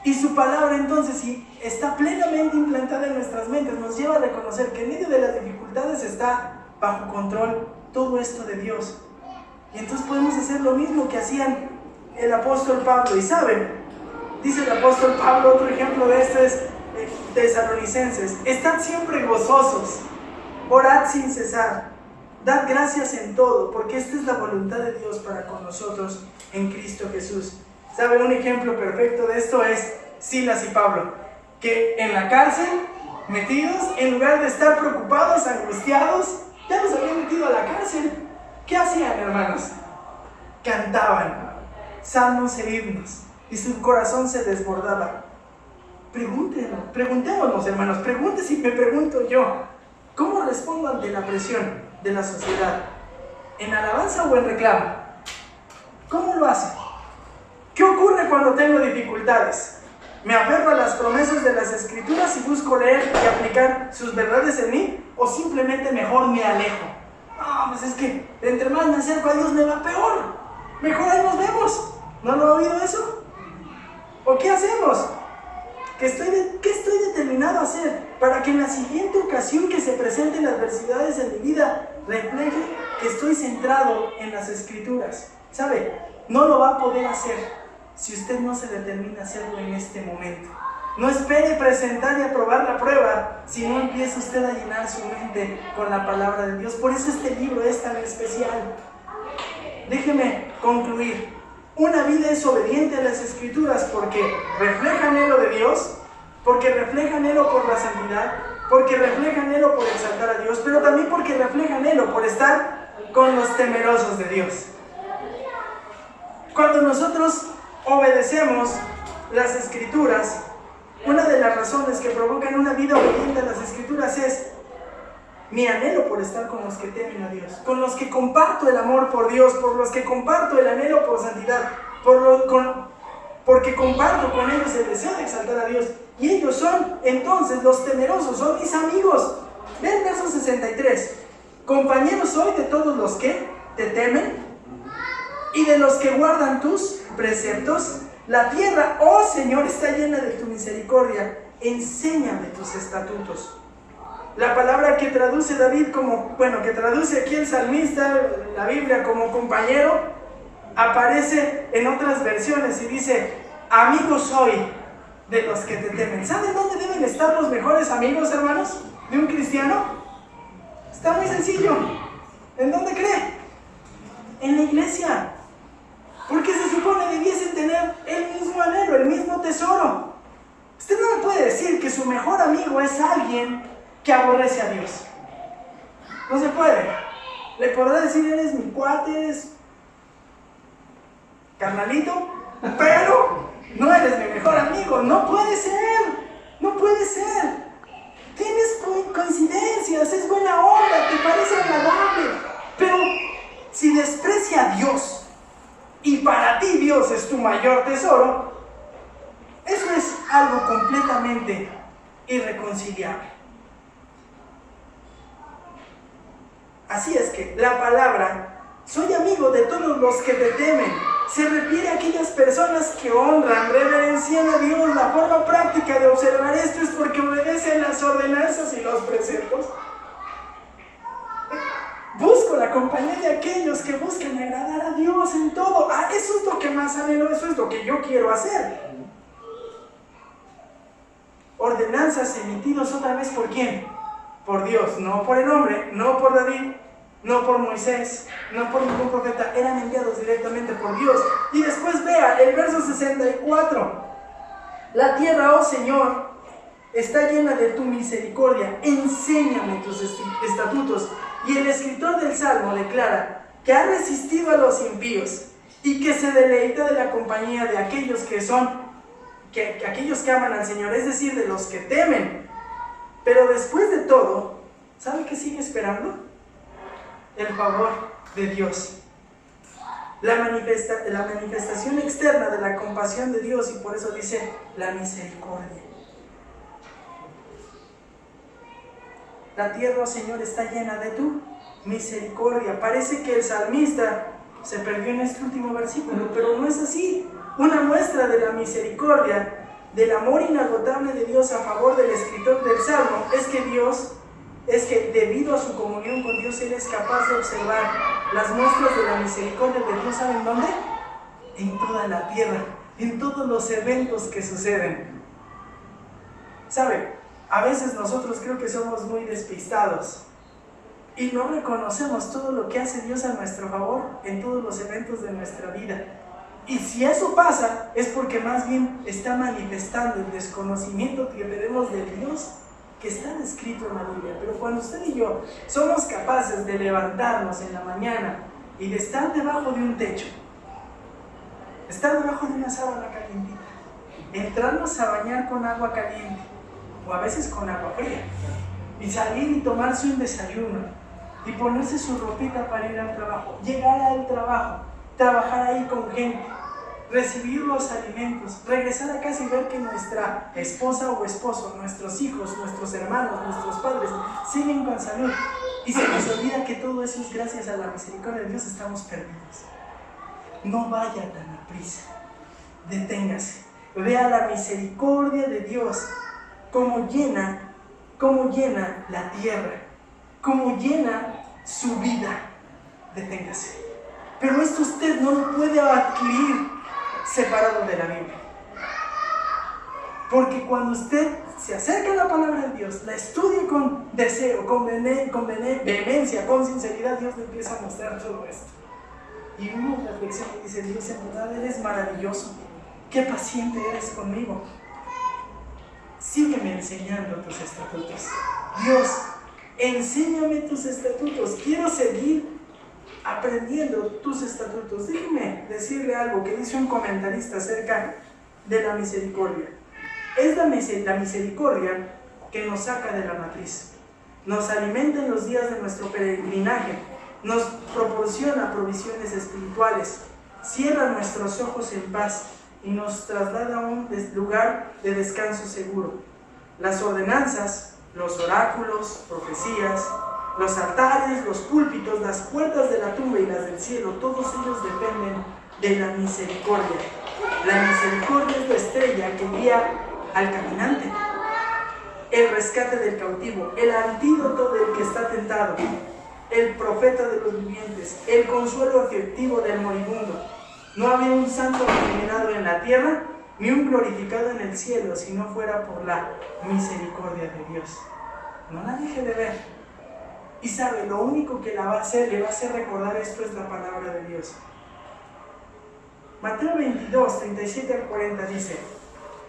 Y su palabra, entonces, si está plenamente implantada en nuestras mentes, nos lleva a reconocer que en medio de las dificultades está bajo control todo esto de Dios. Y entonces podemos hacer lo mismo que hacían el apóstol Pablo. Y saben, dice el apóstol Pablo, otro ejemplo de esto es Tesalonicenses: estad siempre gozosos, orad sin cesar, dad gracias en todo, porque esta es la voluntad de Dios para con nosotros en Cristo Jesús. ¿Saben? Un ejemplo perfecto de esto es Silas y Pablo, que en la cárcel, metidos, en lugar de estar preocupados, angustiados, ya los habían metido a la cárcel. ¿Qué hacían, hermanos? Cantaban salmos e himnos y su corazón se desbordaba. Preguntémonos, hermanos, pregúntese y me pregunto yo, ¿cómo respondo ante la presión de la sociedad? ¿En alabanza o en reclamo? ¿Cómo lo hace? ¿Qué ocurre cuando tengo dificultades? ¿Me aferro a las promesas de las Escrituras y busco leer y aplicar sus verdades en mí? ¿O simplemente mejor me alejo? No, pues es que entre más me acerco a Dios me va peor. Mejor ahí nos vemos. ¿No lo ha oído eso? ¿O qué hacemos? ¿Qué estoy determinado a hacer para que en la siguiente ocasión que se presenten adversidades en mi vida refleje que estoy centrado en las Escrituras? ¿Sabe? No lo va a poder hacer si usted no se determina a hacerlo en este momento. No espere presentar y aprobar la prueba si no empieza usted a llenar su mente con la palabra de Dios. Por eso este libro es tan especial. Déjeme concluir. Una vida es obediente a las Escrituras porque refleja anhelo de Dios, porque refleja anhelo por la santidad, porque refleja anhelo por exaltar a Dios, pero también porque refleja anhelo por estar con los temerosos de Dios. Cuando nosotros obedecemos las Escrituras, una de las razones que provocan una vida obediente a las Escrituras es mi anhelo por estar con los que temen a Dios, con los que comparto el amor por Dios, por los que comparto el anhelo por santidad, porque comparto con ellos el deseo de exaltar a Dios. Y ellos son entonces los temerosos, son mis amigos. Ve el verso 63. Compañeros soy de todos los que te temen y de los que guardan tus preceptos. La tierra, oh Señor, está llena de tu misericordia. Enséñame tus estatutos. La palabra que traduce David que traduce aquí el salmista, la Biblia, como compañero, aparece en otras versiones y dice, amigo soy de los que te temen. ¿Saben dónde deben estar los mejores amigos, hermanos, de un cristiano? Está muy sencillo. ¿En dónde cree? En la iglesia. Porque se supone debiesen tener el mismo anhelo, el mismo tesoro. Usted no me puede decir que su mejor amigo es alguien que aborrece a Dios. No se puede. Le podrá decir, eres mi cuate, eres carnalito, pero no eres mi mejor amigo. No puede ser. No puede ser. Tienes coincidencias, es buena onda, te parece agradable, pero si desprecia a Dios y para ti Dios es tu mayor tesoro, eso es algo completamente irreconciliable. Así es que la palabra, soy amigo de todos los que te temen, se refiere a aquellas personas que honran, reverencian a Dios. La forma práctica de observar esto es porque obedecen las ordenanzas y los preceptos. Busco la compañía de aquellos que buscan agradar a Dios en todo. Eso es lo que más anhelo, eso es lo que yo quiero hacer. Ordenanzas emitidos otra vez ¿por quién? Por Dios, no por el hombre, no por David, no por Moisés, no por ningún profeta, eran enviados directamente por Dios. Y después vea el verso 64. La tierra, oh Señor, está llena de tu misericordia, enséñame tus estatutos. Y el escritor del Salmo declara que ha resistido a los impíos y que se deleita de la compañía de aquellos aquellos que aman al Señor, es decir, de los que temen. Pero después de todo, ¿sabe qué sigue esperando? El favor de Dios. La manifestación externa de la compasión de Dios, y por eso dice la misericordia. La tierra, oh Señor, está llena de tu misericordia. Parece que el salmista se perdió en este último versículo, pero no es así. Una muestra de la misericordia, del amor inagotable de Dios a favor del escritor del Salmo, es que debido a su comunión con Dios, él es capaz de observar las muestras de la misericordia de Dios. ¿Saben dónde? En toda la tierra, en todos los eventos que suceden. ¿Sabe? A veces nosotros creo que somos muy despistados y no reconocemos todo lo que hace Dios a nuestro favor en todos los eventos de nuestra vida. Y si eso pasa, es porque más bien está manifestando el desconocimiento que tenemos de Dios que está descrito en la Biblia. Pero cuando usted y yo somos capaces de levantarnos en la mañana y de estar debajo de un techo, estar debajo de una sábana calientita, entrarnos a bañar con agua caliente o a veces con agua fría y salir y tomarse un desayuno y ponerse su ropita para ir al trabajo, llegar al trabajo, trabajar ahí con gente, recibir los alimentos, regresar a casa y ver que nuestra esposa o esposo, nuestros hijos, nuestros hermanos, nuestros padres siguen con salud, y se nos olvida que todo eso es gracias a la misericordia de Dios. Estamos perdidos. No vaya tan aprisa, deténgase, vea la misericordia de Dios, cómo llena la tierra, cómo llena su vida. Deténgase. Pero esto usted no lo puede adquirir separado de la Biblia. Porque cuando usted se acerca a la palabra de Dios, la estudie con deseo, con vehemencia, con sinceridad, Dios le empieza a mostrar todo esto. Y uno reflexiona y dice: Dios, en verdad eres maravilloso. Qué paciente eres conmigo. Sígueme enseñando tus estatutos. Dios, enséñame tus estatutos. Quiero seguir aprendiendo tus estatutos. Déjeme decirle algo que dice un comentarista acerca de la misericordia. Es la misericordia que nos saca de la matriz, nos alimenta en los días de nuestro peregrinaje, nos proporciona provisiones espirituales, cierra nuestros ojos en paz y nos traslada a un lugar de descanso seguro. Las ordenanzas, los oráculos, profecías, los altares, los púlpitos, las puertas de la tumba y las del cielo, todos ellos dependen de la misericordia. La misericordia es la estrella que guía al caminante, el rescate del cautivo, el antídoto del que está tentado, el profeta de los vivientes, el consuelo efectivo del moribundo. No había un santo regenerado en la tierra, ni un glorificado en el cielo, si no fuera por la misericordia de Dios. No la deje de ver. Y sabe, lo único que le va a hacer recordar esto es la palabra de Dios. Mateo 22, 37 al 40 dice: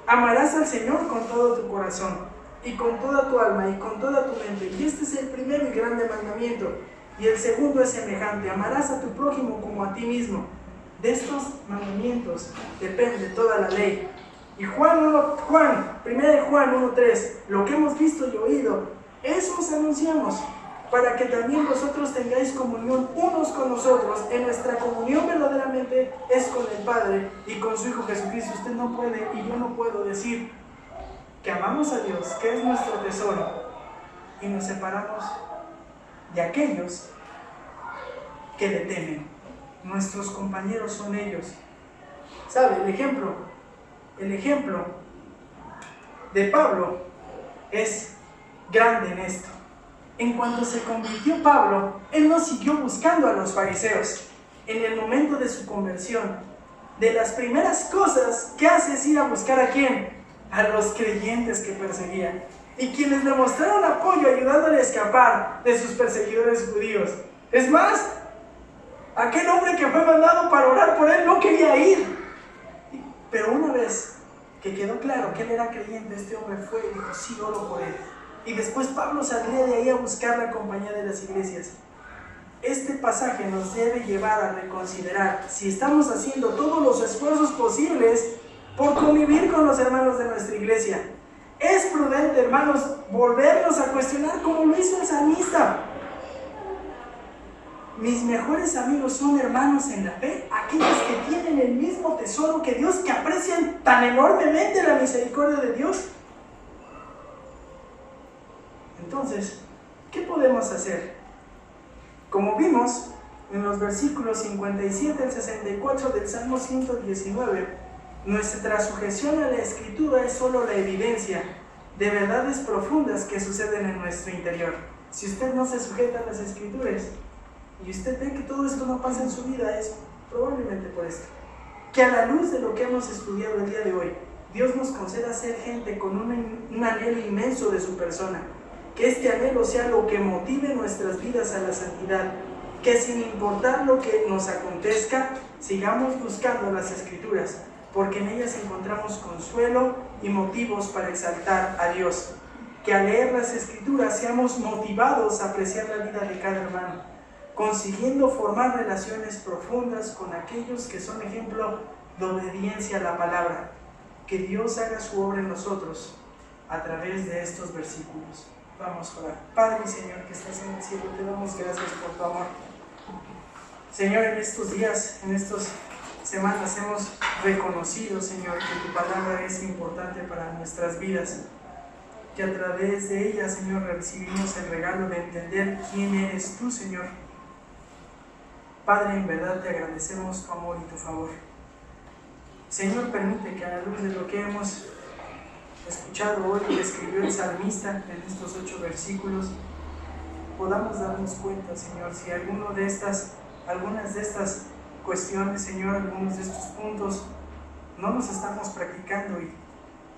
amarás al Señor con todo tu corazón, y con toda tu alma, y con toda tu mente. Y este es el primero y grande mandamiento. Y el segundo es semejante: amarás a tu prójimo como a ti mismo. De estos mandamientos depende toda la ley. Y 1 Juan 1:3, lo que hemos visto y oído, eso os anunciamos, para que también vosotros tengáis comunión unos con nosotros. En nuestra comunión verdaderamente es con el Padre y con su Hijo Jesucristo. Usted no puede y yo no puedo decir que amamos a Dios, que es nuestro tesoro, y nos separamos de aquellos que le temen. Nuestros compañeros son ellos. ¿Sabe? El ejemplo de Pablo es grande en esto. En cuanto se convirtió Pablo, él no siguió buscando a los fariseos. En el momento de su conversión, de las primeras cosas que hace es ir a buscar ¿a quién? A los creyentes que perseguía, y quienes le mostraron apoyo ayudándole a escapar de sus perseguidores judíos. Es más, aquel hombre que fue mandado para orar por él no quería ir, pero una vez que quedó claro que él era creyente, este hombre fue y dijo: sí, oro por él. Y después Pablo saldría de ahí a buscar la compañía de las iglesias. Este pasaje nos debe llevar a reconsiderar si estamos haciendo todos los esfuerzos posibles por convivir con los hermanos de nuestra iglesia. Es prudente, hermanos, volvernos a cuestionar como lo hizo el salmista. Mis mejores amigos son hermanos en la fe, aquellos que tienen el mismo tesoro que Dios, que aprecian tan enormemente la misericordia de Dios. Entonces, ¿qué podemos hacer? Como vimos en los versículos 57 al 64 del Salmo 119, nuestra sujeción a la Escritura es solo la evidencia de verdades profundas que suceden en nuestro interior. Si usted no se sujeta a las Escrituras y usted ve que todo esto no pasa en su vida, es probablemente por esto. Que a la luz de lo que hemos estudiado el día de hoy, Dios nos conceda ser gente con un anhelo inmenso de su persona. Que este anhelo sea lo que motive nuestras vidas a la santidad. Que sin importar lo que nos acontezca, sigamos buscando las Escrituras, porque en ellas encontramos consuelo y motivos para exaltar a Dios. Que al leer las Escrituras seamos motivados a apreciar la vida de cada hermano, consiguiendo formar relaciones profundas con aquellos que son ejemplo de obediencia a la palabra. Que Dios haga su obra en nosotros a través de estos versículos. Vamos a orar. Padre y Señor que estás en el cielo, te damos gracias por tu amor. Señor, en estos días, en estas semanas hemos reconocido, Señor, que tu palabra es importante para nuestras vidas, que a través de ella, Señor, recibimos el regalo de entender quién eres tú, Señor. Padre, en verdad te agradecemos tu amor y tu favor. Señor, permite que a la luz de lo que hemos escuchado hoy que escribió el salmista en estos 8 versículos, podamos darnos cuenta, Señor, si algunas de estas cuestiones, Señor, algunos de estos puntos no nos estamos practicando, y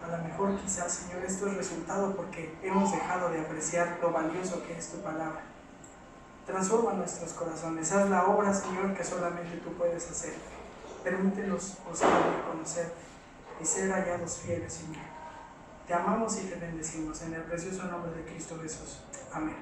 a lo mejor quizás, Señor, esto es resultado porque hemos dejado de apreciar lo valioso que es tu palabra. Transforma nuestros corazones, haz la obra, Señor, que solamente tú puedes hacer. Permítenos gozar y conocerte y ser hallados fieles, Señor. Te amamos y te bendecimos en el precioso nombre de Cristo Jesús. Amén.